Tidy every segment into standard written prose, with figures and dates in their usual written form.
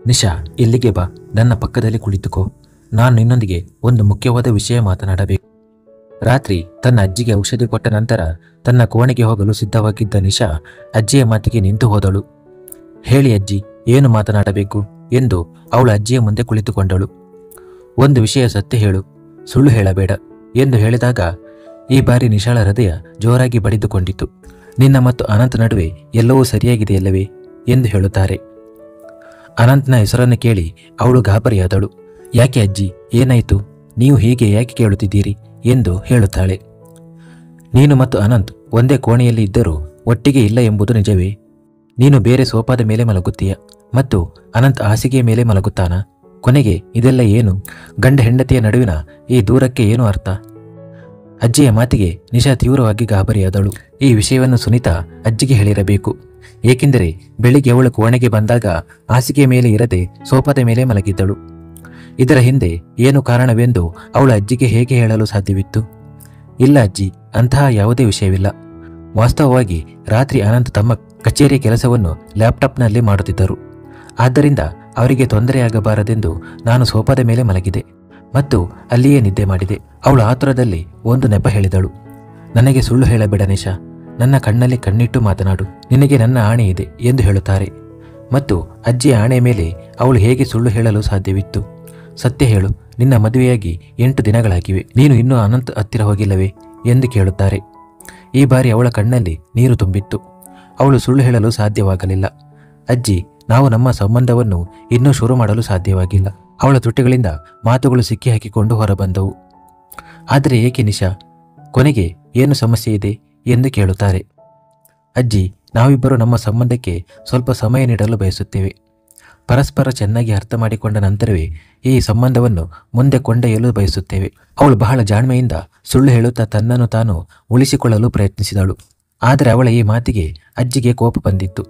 ನಿಶಾ, ಇಲ್ಲಿಗೆ ಬಾ, ನನ್ನ ಪಕ್ಕದಲ್ಲಿ ಕುಳಿತುಕೋ. ನಾನು ನಿನ್ನೊಂದಿಗೆ ಒಂದು ಮುಖ್ಯವಾದ ವಿಷಯ ಮಾತನಾಡಬೇಕು. ರಾತ್ರಿ ತನ್ನ ಅಜ್ಜಿಗೆ ಔಷಧಿ ಕೊಟ್ಟ ನಂತರ ತನ್ನ ಕೋಣೆಗೆ ಹೋಗಲು ಸಿದ್ಧವಾಗಿದ್ದ ನಿಶಾ ಅಜ್ಜಿಯ ಮಾತಿಗೆ ನಿಂತು ಹೋದಳು. ಹೇಳಿ ಅಜ್ಜಿ, ಏನು ಮಾತನಾಡಬೇಕು ಎಂದು ಅವಳು ಅಜ್ಜಿಯ ಮುಂದೆ ಕುಳಿತುಕೊಂಡಳು. ಒಂದು ವಿಷಯ ಸತ್ಯ ಹೇಳು, ಸುಳ್ಳು ಹೇಳಬೇಡ ಎಂದು ಹೇಳಿದಾಗ ಈ ಬಾರಿ ನಿಶಾಳ ಹೃದಯ ಜೋರಾಗಿ ಬಡಿದುಕೊಂಡಿತು. ನಿನ್ನ ಮತ್ತು ಅನಂತ್ ನಡುವೆ ಎಲ್ಲವೂ ಸರಿಯಾಗಿದೆಯಲ್ಲವೇ ಎಂದು ಹೇಳುತ್ತಾರೆ. ಅನಂತ್ನ ಹೆಸರನ್ನು ಕೇಳಿ ಅವಳು ಗಾಬರಿಯಾದಳು. ಯಾಕೆ ಅಜ್ಜಿ, ಏನಾಯಿತು? ನೀವು ಹೀಗೆ ಯಾಕೆ ಕೇಳುತ್ತಿದ್ದೀರಿ ಎಂದು ಹೇಳುತ್ತಾಳೆ. ನೀನು ಮತ್ತು ಅನಂತ್ ಒಂದೇ ಕೋಣೆಯಲ್ಲಿ ಇದ್ದರೂ ಒಟ್ಟಿಗೆ ಇಲ್ಲ ಎಂಬುದು ನಿಜವೇ? ನೀನು ಬೇರೆ ಸೋಫಾದ ಮೇಲೆ ಮಲಗುತ್ತೀಯ ಮತ್ತು ಅನಂತ್ ಹಾಸಿಗೆಯ ಮೇಲೆ ಮಲಗುತ್ತಾನಾ? ಕೊನೆಗೆ ಇದೆಲ್ಲ ಏನು? ಗಂಡ ಹೆಂಡತಿಯ ನಡುವಿನ ಈ ದೂರಕ್ಕೆ ಏನು ಅರ್ಥ? ಅಜ್ಜಿಯ ಮಾತಿಗೆ ನಿಶಾ ತೀವ್ರವಾಗಿ ಗಾಬರಿಯಾದಳು. ಈ ವಿಷಯವನ್ನು ಸುನೀತಾ ಅಜ್ಜಿಗೆ ಹೇಳಿರಬೇಕು. ಏಕೆಂದರೆ ಬೆಳಿಗ್ಗೆ ಅವಳು ಕೋಣೆಗೆ ಬಂದಾಗ ಹಾಸಿಗೆಯ ಮೇಲೆ ಇರದೆ ಸೋಫಾದ ಮೇಲೆ ಮಲಗಿದ್ದಳು. ಇದರ ಹಿಂದೆ ಏನು ಕಾರಣವೆಂದು ಅವಳ ಅಜ್ಜಿಗೆ ಹೇಗೆ ಹೇಳಲು ಸಾಧ್ಯವಿತ್ತು? ಇಲ್ಲ ಅಜ್ಜಿ, ಅಂತಹ ಯಾವುದೇ ವಿಷಯವಿಲ್ಲ. ವಾಸ್ತವವಾಗಿ ರಾತ್ರಿ ಅನಂತ್ ತಮ್ಮ ಕಚೇರಿ ಕೆಲಸವನ್ನು ಲ್ಯಾಪ್ಟಾಪ್ನಲ್ಲಿ ಮಾಡುತ್ತಿದ್ದರು. ಆದ್ದರಿಂದ ಅವರಿಗೆ ತೊಂದರೆಯಾಗಬಾರದೆಂದು ನಾನು ಸೋಫಾದ ಮೇಲೆ ಮಲಗಿದೆ ಮತ್ತು ಅಲ್ಲಿಯೇ ನಿದ್ದೆ ಮಾಡಿದೆ. ಅವಳು ಆತುರದಲ್ಲಿ ಒಂದು ನೆಪ ಹೇಳಿದಳು. ನನಗೆ ಸುಳ್ಳು ಹೇಳಬೇಡ ನಿಶಾ, ನನ್ನ ಕಣ್ಣಲ್ಲಿ ಕಣ್ಣಿಟ್ಟು ಮಾತನಾಡು, ನಿನಗೆ ನನ್ನ ಆಣೆ ಇದೆ ಎಂದು ಹೇಳುತ್ತಾರೆ. ಮತ್ತು ಅಜ್ಜಿಯ ಆಣೆ ಮೇಲೆ ಅವಳು ಹೇಗೆ ಸುಳ್ಳು ಹೇಳಲು ಸಾಧ್ಯವಿತ್ತು? ಸತ್ಯ ಹೇಳು, ನಿನ್ನ ಮದುವೆಯಾಗಿ 8 ದಿನಗಳಾಗಿವೆ, ನೀನು ಇನ್ನೂ ಅನಂತ್ ಹತ್ತಿರ ಹೋಗಿಲ್ಲವೇ ಎಂದು ಕೇಳುತ್ತಾರೆ. ಈ ಬಾರಿ ಅವಳ ಕಣ್ಣಲ್ಲಿ ನೀರು ತುಂಬಿತ್ತು. ಅವಳು ಸುಳ್ಳು ಹೇಳಲು ಸಾಧ್ಯವಾಗಲಿಲ್ಲ. ಅಜ್ಜಿ, ನಾವು ನಮ್ಮ ಸಂಬಂಧವನ್ನು ಇನ್ನೂ ಶುರು ಮಾಡಲು ಸಾಧ್ಯವಾಗಿಲ್ಲ. ಅವಳ ತುಟಿಗಳಿಂದ ಮಾತುಗಳು ಸಿಕ್ಕಿ ಹಾಕಿಕೊಂಡು ಹೊರಬಂದವು. ಆದರೆ ಏಕೆ ನಿಶಾ? ಕೊನೆಗೆ ಏನು ಸಮಸ್ಯೆ ಇದೆ ಎಂದು ಕೇಳುತ್ತಾರೆ. ಅಜ್ಜಿ, ನಾವಿಬ್ಬರು ನಮ್ಮ ಸಂಬಂಧಕ್ಕೆ ಸ್ವಲ್ಪ ಸಮಯ ನೀಡಲು ಬಯಸುತ್ತೇವೆ. ಪರಸ್ಪರ ಚೆನ್ನಾಗಿ ಅರ್ಥ ಮಾಡಿಕೊಂಡ ನಂತರವೇ ಈ ಸಂಬಂಧವನ್ನು ಮುಂದೆ ಕೊಂಡೊಯ್ಯಲು ಬಯಸುತ್ತೇವೆ. ಅವಳು ಬಹಳ ಜಾಣ್ಮೆಯಿಂದ ಸುಳ್ಳು ಹೇಳುತ್ತಾ ತನ್ನನ್ನು ತಾನು ಉಳಿಸಿಕೊಳ್ಳಲು ಪ್ರಯತ್ನಿಸಿದಳು. ಆದರೆ ಅವಳ ಈ ಮಾತಿಗೆ ಅಜ್ಜಿಗೆ ಕೋಪ ಬಂದಿತ್ತು.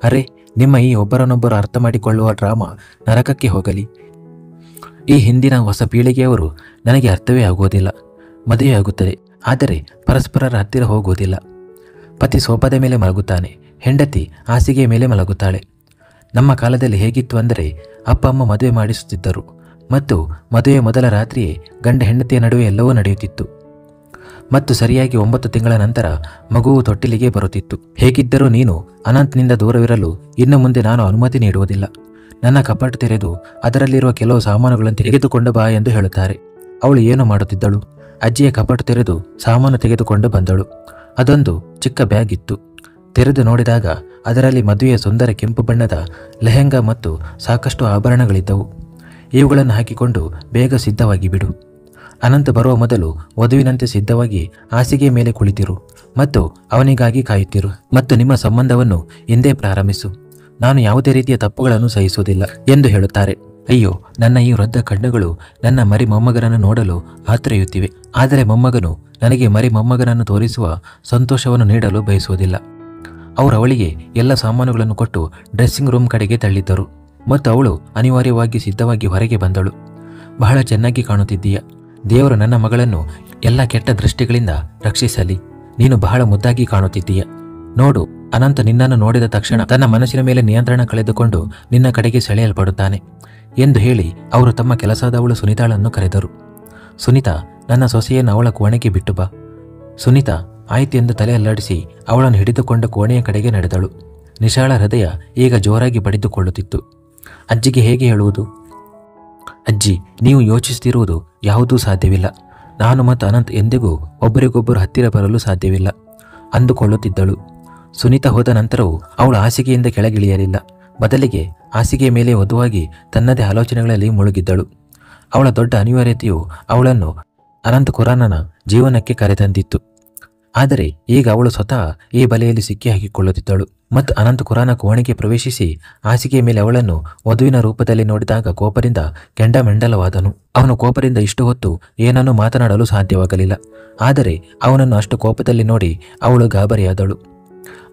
ಅರೆ, ನಿಮ್ಮ ಈ ಒಬ್ಬರನ್ನೊಬ್ಬರು ಅರ್ಥ ಮಾಡಿಕೊಳ್ಳುವ ಡ್ರಾಮಾ ನರಕಕ್ಕೆ ಹೋಗಲಿ. ಈ ಹಿಂದಿನ ಹೊಸ ಪೀಳಿಗೆಯವರು ನನಗೆ ಅರ್ಥವೇ ಆಗುವುದಿಲ್ಲ. ಮದುವೆಯಾಗುತ್ತದೆ, ಆದರೆ ಪರಸ್ಪರರ ಹತ್ತಿರ ಹೋಗುವುದಿಲ್ಲ. ಪತಿ ಸೋಫಾದ ಮೇಲೆ ಮಲಗುತ್ತಾನೆ, ಹೆಂಡತಿ ಹಾಸಿಗೆಯ ಮೇಲೆ ಮಲಗುತ್ತಾಳೆ. ನಮ್ಮ ಕಾಲದಲ್ಲಿ ಹೇಗಿತ್ತು ಅಂದರೆ ಅಪ್ಪ ಅಮ್ಮ ಮದುವೆ ಮಾಡಿಸುತ್ತಿದ್ದರು ಮತ್ತು ಮದುವೆ ಮೊದಲ ರಾತ್ರಿಯೇ ಗಂಡ ಹೆಂಡತಿಯ ನಡುವೆ ಎಲ್ಲವೂ ನಡೆಯುತ್ತಿತ್ತು ಮತ್ತು ಸರಿಯಾಗಿ 9 ತಿಂಗಳ ನಂತರ ಮಗುವು ತೊಟ್ಟಿಲಿಗೆ ಬರುತ್ತಿತ್ತು. ಹೇಗಿದ್ದರೂ ನೀನು ಅನಂತ್ನಿಂದ ದೂರವಿರಲು ಇನ್ನು ಮುಂದೆ ನಾನು ಅನುಮತಿ ನೀಡುವುದಿಲ್ಲ. ನನ್ನ ಕಪಾಟು ತೆರೆದು ಅದರಲ್ಲಿರುವ ಕೆಲವು ಸಾಮಾನುಗಳನ್ನು ತೆಗೆದುಕೊಂಡು ಬಾ ಎಂದು ಹೇಳುತ್ತಾರೆ. ಅವಳು ಏನು ಮಾಡುತ್ತಿದ್ದಳು? ಅಜ್ಜಿಯ ಕಪಾಟು ತೆರೆದು ಸಾಮಾನು ತೆಗೆದುಕೊಂಡು ಬಂದಳು. ಅದೊಂದು ಚಿಕ್ಕ ಬ್ಯಾಗ್ ಇತ್ತು. ತೆರೆದು ನೋಡಿದಾಗ ಅದರಲ್ಲಿ ಮದುವೆಯ ಸುಂದರ ಕೆಂಪು ಬಣ್ಣದ ಲೆಹೆಂಗಾ ಮತ್ತು ಸಾಕಷ್ಟು ಆಭರಣಗಳಿದ್ದವು. ಇವುಗಳನ್ನು ಹಾಕಿಕೊಂಡು ಬೇಗ ಸಿದ್ಧವಾಗಿ ಬಿಡು. ಅನಂತ್ ಬರುವ ಮೊದಲು ವಧುವಿನಂತೆ ಸಿದ್ಧವಾಗಿ ಹಾಸಿಗೆಯ ಮೇಲೆ ಕುಳಿತಿರು ಮತ್ತು ಅವನಿಗಾಗಿ ಕಾಯುತ್ತಿರು ಮತ್ತು ನಿಮ್ಮ ಸಂಬಂಧವನ್ನು ಇಂದೇ ಪ್ರಾರಂಭಿಸು. ನಾನು ಯಾವುದೇ ರೀತಿಯ ತಪ್ಪುಗಳನ್ನು ಸಹಿಸುವುದಿಲ್ಲ ಎಂದು ಹೇಳುತ್ತಾರೆ. ಅಯ್ಯೋ, ನನ್ನ ಈ ವೃದ್ಧ ಕಣ್ಣುಗಳು ನನ್ನ ಮರಿ ಮೊಮ್ಮಗನನ್ನು ನೋಡಲು ಆತುರೆಯುತ್ತಿವೆ. ಆದರೆ ಮೊಮ್ಮಗನು ನನಗೆ ಮರಿ ಮೊಮ್ಮಗನನ್ನು ತೋರಿಸುವ ಸಂತೋಷವನ್ನು ನೀಡಲು ಬಯಸುವುದಿಲ್ಲ. ಅವರು ಅವಳಿಗೆ ಎಲ್ಲ ಸಾಮಾನುಗಳನ್ನು ಕೊಟ್ಟು ಡ್ರೆಸ್ಸಿಂಗ್ ರೂಮ್ ಕಡೆಗೆ ತಳ್ಳಿದ್ದರು ಮತ್ತು ಅವಳು ಅನಿವಾರ್ಯವಾಗಿ ಸಿದ್ಧವಾಗಿ ಹೊರಗೆ ಬಂದಳು. ಬಹಳ ಚೆನ್ನಾಗಿ ಕಾಣುತ್ತಿದ್ದೀಯ. ದೇವರು ನನ್ನ ಮಗಳನ್ನು ಎಲ್ಲ ಕೆಟ್ಟ ದೃಷ್ಟಿಗಳಿಂದ ರಕ್ಷಿಸಲಿ. ನೀನು ಬಹಳ ಮುದ್ದಾಗಿ ಕಾಣುತ್ತಿದ್ದೀಯ. ನೋಡು, ಅನಂತ ನಿನ್ನನ್ನು ನೋಡಿದ ತಕ್ಷಣ ತನ್ನ ಮನಸ್ಸಿನ ಮೇಲೆ ನಿಯಂತ್ರಣ ಕಳೆದುಕೊಂಡು ನಿನ್ನ ಕಡೆಗೆ ಸೆಳೆಯಲ್ಪಡುತ್ತಾನೆ ಎಂದು ಹೇಳಿ ಅವರು ತಮ್ಮ ಕೆಲಸದವಳು ಸುನೀತಾಳನ್ನು ಕರೆದರು. ಸುನೀತಾ, ನನ್ನ ಸೊಸೆಯನ್ನು ಅವಳ ಕೋಣೆಗೆ ಬಿಟ್ಟು ಬಾ. ಸುನೀತಾ ಆಯ್ತು ಎಂದು ತಲೆ ಅಲ್ಲಾಡಿಸಿ ಅವಳನ್ನು ಹಿಡಿದುಕೊಂಡು ಕೋಣೆಯ ಕಡೆಗೆ ನಡೆದಳು. ನಿಶಾಳ ಹೃದಯ ಈಗ ಜೋರಾಗಿ ಬಡಿದುಕೊಳ್ಳುತ್ತಿತ್ತು. ಅಜ್ಜಿಗೆ ಹೇಗೆ ಹೇಳುವುದು? ಅಜ್ಜಿ, ನೀವು ಯೋಚಿಸುತ್ತಿರುವುದು ಯಾವುದೂ ಸಾಧ್ಯವಿಲ್ಲ. ನಾನು ಮತ್ತು ಅನಂತ್ ಎಂದಿಗೂ ಒಬ್ಬರಿಗೊಬ್ಬರು ಹತ್ತಿರ ಬರಲು ಸಾಧ್ಯವಿಲ್ಲ ಅಂದುಕೊಳ್ಳುತ್ತಿದ್ದಳು. ಸುನೀತಾ ಹೋದ ನಂತರವೂ ಅವಳು ಹಾಸಿಗೆಯಿಂದ ಕೆಳಗಿಳಿಯಲಿಲ್ಲ. ಬದಲಿಗೆ ಹಾಸಿಗೆಯ ಮೇಲೆ ವಧುವಾಗಿ ತನ್ನದೇ ಆಲೋಚನೆಗಳಲ್ಲಿ ಮುಳುಗಿದ್ದಳು. ಅವಳ ದೊಡ್ಡ ಅನಿವಾರ್ಯತೆಯು ಅವಳನ್ನು ಅನಂತ್ ಖುರಾನನ ಜೀವನಕ್ಕೆ ಕರೆತಂದಿತ್ತು. ಆದರೆ ಈಗ ಅವಳು ಸ್ವತಃ ಈ ಬಲೆಯಲ್ಲಿ ಸಿಕ್ಕಿ ಹಾಕಿಕೊಳ್ಳುತ್ತಿದ್ದಳು ಮತ್ತು ಅನಂತ್ ಖುರಾನ ಕೋಣೆಗೆ ಪ್ರವೇಶಿಸಿ ಹಾಸಿಗೆಯ ಮೇಲೆ ಅವಳನ್ನು ವಧುವಿನ ರೂಪದಲ್ಲಿ ನೋಡಿದಾಗ ಕೋಪದಿಂದ ಕೆಂಡಮೆಂಡಲವಾದನು. ಅವನು ಕೋಪದಿಂದ ಇಷ್ಟು ಹೊತ್ತು ಏನನ್ನೂ ಮಾತನಾಡಲು ಸಾಧ್ಯವಾಗಲಿಲ್ಲ. ಆದರೆ ಅವನನ್ನು ಅಷ್ಟು ಕೋಪದಲ್ಲಿ ನೋಡಿ ಅವಳು ಗಾಬರಿಯಾದಳು.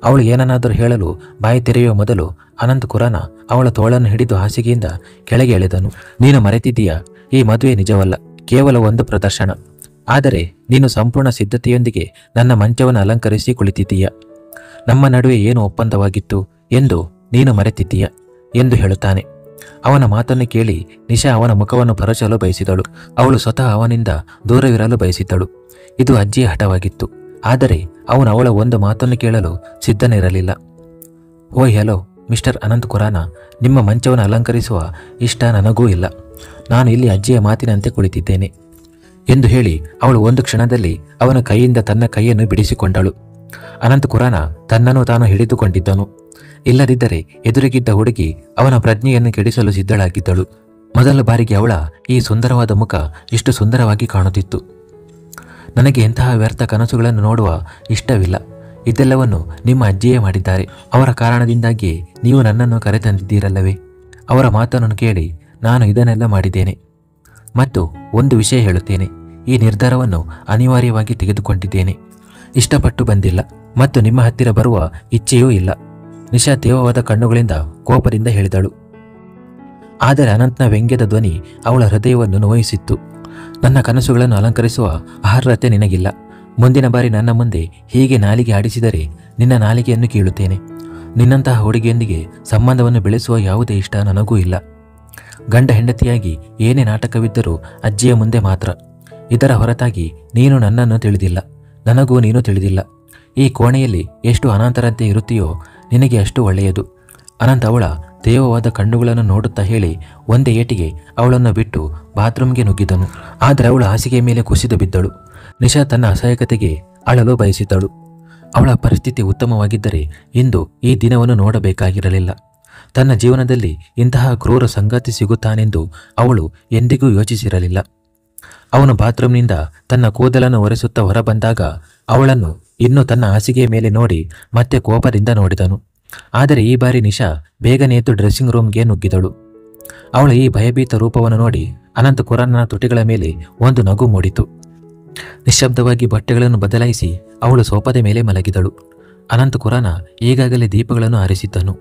ಅವಳು ಏನನ್ನಾದರೂ ಹೇಳಲು ಬಾಯಿ ತೆರೆಯುವ ಮೊದಲು ಅನಂತ್ ಖುರಾನ ಅವಳ ತೋಳನ್ನು ಹಿಡಿದು ಹಾಸಿಗೆಯಿಂದ ಕೆಳಗೆ ಎಳೆದನು. ನೀನು ಮರೆತಿದ್ದೀಯಾ? ಈ ಮದುವೆ ನಿಜವಲ್ಲ, ಕೇವಲ ಒಂದು ಪ್ರದರ್ಶನ. ಆದರೆ ನೀನು ಸಂಪೂರ್ಣ ಸಿದ್ಧತೆಯೊಂದಿಗೆ ನನ್ನ ಮಂಚವನ್ನು ಅಲಂಕರಿಸಿ ಕುಳಿತಿದ್ದೀಯ. ನಮ್ಮ ನಡುವೆ ಏನು ಒಪ್ಪಂದವಾಗಿತ್ತು ಎಂದು ನೀನು ಮರೆತಿದ್ದೀಯ ಎಂದು ಹೇಳುತ್ತಾನೆ. ಅವನ ಮಾತನ್ನು ಕೇಳಿ ನಿಶಾ ಅವನ ಮುಖವನ್ನು ಪರಚಲು ಬಯಸಿದಳು. ಅವಳು ಸ್ವತಃ ಅವನಿಂದ ದೂರವಿರಲು ಬಯಸಿದ್ದಳು. ಇದು ಅಜ್ಜಿಯ ಹಠವಾಗಿತ್ತು. ಆದರೆ ಅವನು ಅವಳ ಒಂದು ಮಾತನ್ನು ಕೇಳಲು ಸಿದ್ಧನಿರಲಿಲ್ಲ. ಓಯ್ ಹಲೋ ಮಿಸ್ಟರ್ ಅನಂತ್ ಖುರಾನ, ನಿಮ್ಮ ಮಂಚವನ್ನು ಅಲಂಕರಿಸುವ ಇಷ್ಟ ನನಗೂ ಇಲ್ಲ. ನಾನು ಇಲ್ಲಿ ಅಜ್ಜಿಯ ಮಾತಿನಂತೆ ಕುಳಿತಿದ್ದೇನೆ ಎಂದು ಹೇಳಿ ಅವಳು ಒಂದು ಕ್ಷಣದಲ್ಲಿ ಅವನ ಕೈಯಿಂದ ತನ್ನ ಕೈಯನ್ನು ಬಿಡಿಸಿಕೊಂಡಳು. ಅನಂತ್ ಖುರಾನ ತನ್ನನ್ನು ತಾನು ಹಿಡಿದುಕೊಂಡಿದ್ದನು. ಇಲ್ಲದಿದ್ದರೆ ಎದುರಿಗಿದ್ದ ಹುಡುಗಿ ಅವನ ಪ್ರಜ್ಞೆಯನ್ನು ಕೆಡಿಸಲು ಸಿದ್ಧಳಾಗಿದ್ದಳು. ಮೊದಲ ಬಾರಿಗೆ ಅವಳ ಈ ಸುಂದರವಾದ ಮುಖ ಇಷ್ಟು ಸುಂದರವಾಗಿ ಕಾಣುತ್ತಿತ್ತು. ನನಗೆ ಎಂತಹ ವ್ಯರ್ಥ ಕನಸುಗಳನ್ನು ನೋಡುವ ಇಷ್ಟವಿಲ್ಲ. ಇದೆಲ್ಲವನ್ನು ನಿಮ್ಮ ಅಜ್ಜಿಯೇ ಮಾಡಿದ್ದಾರೆ. ಅವರ ಕಾರಣದಿಂದಾಗಿಯೇ ನೀವು ನನ್ನನ್ನು ಕರೆತಂದಿದ್ದೀರಲ್ಲವೇ? ಅವರ ಮಾತನ್ನು ಕೇಳಿ ನಾನು ಇದನ್ನೆಲ್ಲ ಮಾಡಿದ್ದೇನೆ. ಮತ್ತು ಒಂದು ವಿಷಯ ಹೇಳುತ್ತೇನೆ, ಈ ನಿರ್ಧಾರವನ್ನು ಅನಿವಾರ್ಯವಾಗಿ ತೆಗೆದುಕೊಂಡಿದ್ದೇನೆ. ಇಷ್ಟಪಟ್ಟು ಬಂದಿಲ್ಲ ಮತ್ತು ನಿಮ್ಮ ಹತ್ತಿರ ಬರುವ ಇಚ್ಛೆಯೂ ಇಲ್ಲ. ನಿಶಾ ತೇವವಾದ ಕಣ್ಣುಗಳಿಂದ ಕೋಪದಿಂದ ಹೇಳಿದಳು. ಆದರೆ ಅನಂತ್ನ ವ್ಯಂಗ್ಯದ ಧ್ವನಿ ಅವಳ ಹೃದಯವನ್ನು ನೋಯಿಸಿತ್ತು. ನನ್ನ ಕನಸುಗಳನ್ನು ಅಲಂಕರಿಸುವ ಅರ್ಹತೆ ನಿನಗಿಲ್ಲ. ಮುಂದಿನ ಬಾರಿ ನನ್ನ ಮುಂದೆ ಹೀಗೆ ನಾಲಿಗೆ ಆಡಿಸಿದರೆ ನಿನ್ನ ನಾಲಿಗೆಯನ್ನು ಕೀಳುತ್ತೇನೆ. ನಿನ್ನಂತಹ ಹುಡುಗಿಯೊಂದಿಗೆ ಸಂಬಂಧವನ್ನು ಬೆಳೆಸುವ ಯಾವುದೇ ಇಷ್ಟ ನನಗೂ ಇಲ್ಲ. ಗಂಡ ಹೆಂಡತಿಯಾಗಿ ಏನೇ ನಾಟಕವಿದ್ದರೂ ಅಜ್ಜಿಯ ಮುಂದೆ ಮಾತ್ರ. ಇದರ ಹೊರತಾಗಿ ನೀನು ನನ್ನನ್ನು ತಿಳಿದಿಲ್ಲ, ನನಗೂ ನೀನು ತಿಳಿದಿಲ್ಲ. ಈ ಕೋಣೆಯಲ್ಲಿ ಎಷ್ಟು ಅನಾಥರಂತೆ ಇರುತ್ತೀಯೋ ನಿನಗೆ ಅಷ್ಟು ಒಳ್ಳೆಯದು. ಅನಂತ್ ಅವಳ ತೇವವಾದ ಕಣ್ಣುಗಳನ್ನು ನೋಡುತ್ತಾ ಹೇಳಿ ಒಂದೇ ಏಟಿಗೆ ಅವಳನ್ನು ಬಿಟ್ಟು ಬಾತ್ರೂಮ್ಗೆ ನುಗ್ಗಿದನು. ಆದರೆ ಅವಳ ಹಾಸಿಗೆ ಮೇಲೆ ಕುಸಿದು ಬಿದ್ದಳು. ನಿಶಾ ತನ್ನ ಅಸಹಾಯಕತೆಗೆ ಅಳಲು ಬಯಸಿದ್ದಳು. ಅವಳ ಪರಿಸ್ಥಿತಿ ಉತ್ತಮವಾಗಿದ್ದರೆ ಇಂದು ಈ ದಿನವನ್ನು ನೋಡಬೇಕಾಗಿರಲಿಲ್ಲ. ತನ್ನ ಜೀವನದಲ್ಲಿ ಇಂತಹ ಕ್ರೂರ ಸಂಗಾತಿ ಸಿಗುತ್ತಾನೆಂದು ಅವಳು ಎಂದಿಗೂ ಯೋಚಿಸಿರಲಿಲ್ಲ. ಅವನು ಬಾತ್ರೂಮ್ನಿಂದ ತನ್ನ ಕೂದಲನ್ನು ಒರೆಸುತ್ತಾ ಹೊರಬಂದಾಗ ಅವಳನ್ನು ಇನ್ನೂ ತನ್ನ ಹಾಸಿಗೆಯ ಮೇಲೆ ನೋಡಿ ಮತ್ತೆ ಕೋಪದಿಂದ ನೋಡಿದನು. ಆದರೆ ಈ ಬಾರಿ ನಿಶಾ ಬೇಗನೆ ಎದ್ದು ಡ್ರೆಸ್ಸಿಂಗ್ ರೂಮ್ಗೆ ನುಗ್ಗಿದಳು. ಅವಳ ಈ ಭಯಭೀತ ರೂಪವನ್ನು ನೋಡಿ ಅನಂತ್ ಖುರಾನನ ತುಟಿಗಳ ಮೇಲೆ ಒಂದು ನಗು ಮೂಡಿತು. ನಿಶ್ಶಬ್ದವಾಗಿ ಬಟ್ಟೆಗಳನ್ನು ಬದಲಾಯಿಸಿ ಅವಳು ಸೋಫಾದ ಮೇಲೆ ಮಲಗಿದಳು. ಅನಂತ್ ಖುರಾನ ಈಗಾಗಲೇ ದೀಪಗಳನ್ನು ಆರಿಸಿದ್ದನು.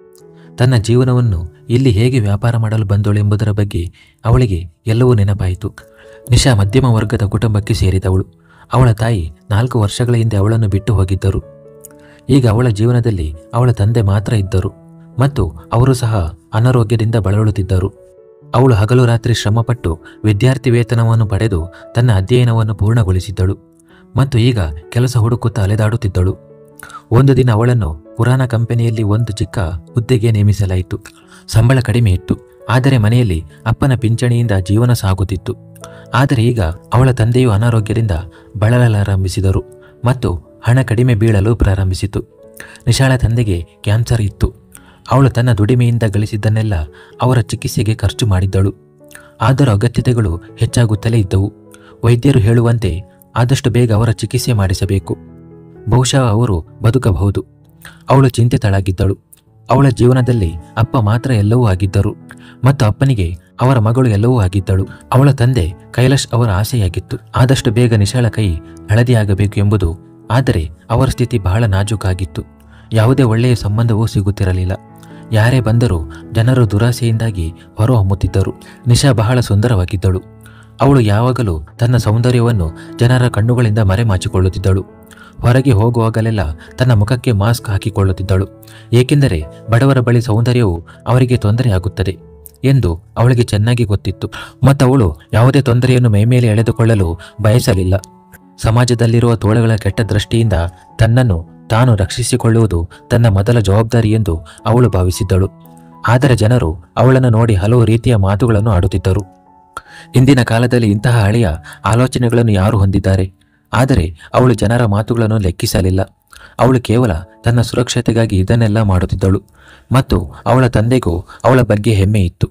ತನ್ನ ಜೀವನವನ್ನು ಇಲ್ಲಿ ಹೇಗೆ ವ್ಯಾಪಾರ ಮಾಡಲು ಬಂದಳು ಎಂಬುದರ ಬಗ್ಗೆ ಅವಳಿಗೆ ಎಲ್ಲವೂ ನೆನಪಾಯಿತು. ನಿಶಾ ಮಧ್ಯಮ ವರ್ಗದ ಕುಟುಂಬಕ್ಕೆ ಸೇರಿದವಳು. ಅವಳ ತಾಯಿ 4 ವರ್ಷಗಳ ಹಿಂದೆ ಅವಳನ್ನು ಬಿಟ್ಟು ಹೋಗಿದ್ದರು. ಈಗ ಅವಳ ಜೀವನದಲ್ಲಿ ಅವಳ ತಂದೆ ಮಾತ್ರ ಇದ್ದರು ಮತ್ತು ಅವರು ಸಹ ಅನಾರೋಗ್ಯದಿಂದ ಬಳಲುತ್ತಿದ್ದರು. ಅವಳು ಹಗಲು ರಾತ್ರಿ ಶ್ರಮಪಟ್ಟು ವಿದ್ಯಾರ್ಥಿ ವೇತನವನ್ನು ಪಡೆದು ತನ್ನ ಅಧ್ಯಯನವನ್ನು ಪೂರ್ಣಗೊಳಿಸಿದ್ದಳು ಮತ್ತು ಈಗ ಕೆಲಸ ಹುಡುಕುತ್ತಾ ಅಲೆದಾಡುತ್ತಿದ್ದಳು. ಒಂದು ದಿನ ಅವಳನ್ನು ಖುರಾನ ಕಂಪನಿಯಲ್ಲಿ ಒಂದು ಚಿಕ್ಕ ಹುದ್ದೆಗೆ ನೇಮಿಸಲಾಯಿತು. ಸಂಬಳ ಕಡಿಮೆ ಇತ್ತು, ಆದರೆ ಮನೆಯಲ್ಲಿ ಅಪ್ಪನ ಪಿಂಚಣಿಯಿಂದ ಜೀವನ ಸಾಗುತ್ತಿತ್ತು. ಆದರೆ ಈಗ ಅವಳ ತಂದೆಯು ಅನಾರೋಗ್ಯದಿಂದ ಬಳಲಲಾರಂಭಿಸಿದರು ಮತ್ತು ಹಣ ಕಡಿಮೆ ಬೀಳಲು ಪ್ರಾರಂಭಿಸಿತು. ನಿಶಾಳ ತಂದೆಗೆ ಕ್ಯಾನ್ಸರ್ ಇತ್ತು. ಅವಳು ತನ್ನ ದುಡಿಮೆಯಿಂದ ಗಳಿಸಿದ್ದನ್ನೆಲ್ಲ ಅವರ ಚಿಕಿತ್ಸೆಗೆ ಖರ್ಚು ಮಾಡಿದ್ದಳು. ಆದರೂ ಅಗತ್ಯತೆಗಳು ಹೆಚ್ಚಾಗುತ್ತಲೇ ಇದ್ದವು. ವೈದ್ಯರು ಹೇಳುವಂತೆ ಆದಷ್ಟು ಬೇಗ ಅವರ ಚಿಕಿತ್ಸೆ ಮಾಡಿಸಬೇಕು. ಬಹುಶಃ ಅವರು ಬದುಕಬಹುದು. ಅವಳು ಚಿಂತಿತಳಾಗಿದ್ದಳು. ಅವಳ ಜೀವನದಲ್ಲಿ ಅಪ್ಪ ಮಾತ್ರ ಎಲ್ಲವೂ ಆಗಿದ್ದರು ಮತ್ತು ಅಪ್ಪನಿಗೆ ಅವರ ಮಗಳು ಎಲ್ಲವೂ ಆಗಿದ್ದಳು. ಅವಳ ತಂದೆ ಕೈಲಾಶ್ ಅವರ ಆಸೆಯಾಗಿತ್ತು. ಆದಷ್ಟು ಬೇಗ ನಿಶಾಳ ಕೈ ಹಳದಿಯಾಗಬೇಕು ಎಂಬುದು. ಆದರೆ ಅವರ ಸ್ಥಿತಿ ಬಹಳ ನಾಜೂಕಾಗಿತ್ತು. ಯಾವುದೇ ಒಳ್ಳೆಯ ಸಂಬಂಧವೂ ಸಿಗುತ್ತಿರಲಿಲ್ಲ. ಯಾರೇ ಬಂದರೂ ಜನರು ದುರಾಸೆಯಿಂದಾಗಿ ಹೊರಹೊಮ್ಮುತ್ತಿದ್ದರು. ನಿಶಾ ಬಹಳ ಸುಂದರವಾಗಿದ್ದಳು. ಅವಳು ಯಾವಾಗಲೂ ತನ್ನ ಸೌಂದರ್ಯವನ್ನು ಜನರ ಕಣ್ಣುಗಳಿಂದ ಮರೆಮಾಚಿಕೊಳ್ಳುತ್ತಿದ್ದಳು. ಹೊರಗೆ ಹೋಗುವಾಗಲೆಲ್ಲ ತನ್ನ ಮುಖಕ್ಕೆ ಮಾಸ್ಕ್ ಹಾಕಿಕೊಳ್ಳುತ್ತಿದ್ದಳು. ಏಕೆಂದರೆ ಬಡವರ ಬಳಿ ಸೌಂದರ್ಯವು ಅವರಿಗೆ ತೊಂದರೆಯಾಗುತ್ತದೆ ಎಂದು ಅವಳಿಗೆ ಚೆನ್ನಾಗಿ ಗೊತ್ತಿತ್ತು ಮತ್ತು ಅವಳು ಯಾವುದೇ ತೊಂದರೆಯನ್ನು ಮೈಮೇಲೆ ಎಳೆದುಕೊಳ್ಳಲು ಬಯಸಲಿಲ್ಲ. ಸಮಾಜದಲ್ಲಿರುವ ತೋಳಗಳ ಕೆಟ್ಟ ದೃಷ್ಟಿಯಿಂದ ತನ್ನನ್ನು ತಾನು ರಕ್ಷಿಸಿಕೊಳ್ಳುವುದು ತನ್ನ ಮೊದಲ ಜವಾಬ್ದಾರಿ ಎಂದು ಅವಳು ಭಾವಿಸಿದ್ದಳು. ಆದರೆ ಜನರು ಅವಳನ್ನು ನೋಡಿ ಹಲವು ರೀತಿಯ ಮಾತುಗಳನ್ನು ಆಡುತ್ತಿದ್ದರು. ಇಂದಿನ ಕಾಲದಲ್ಲಿ ಇಂತಹ ಹಳೆಯ ಆಲೋಚನೆಗಳನ್ನು ಯಾರು ಹೊಂದಿದ್ದಾರೆ? ಆದರೆ ಅವಳು ಜನರ ಮಾತುಗಳನ್ನು ಲೆಕ್ಕಿಸಲಿಲ್ಲ. ಅವಳು ಕೇವಲ ತನ್ನ ಸುರಕ್ಷತೆಗಾಗಿ ಇದನ್ನೆಲ್ಲ ಮಾಡುತ್ತಿದ್ದಳು ಮತ್ತು ಅವಳ ತಂದೆಗೂ ಅವಳ ಬಗ್ಗೆ ಹೆಮ್ಮೆ ಇತ್ತು.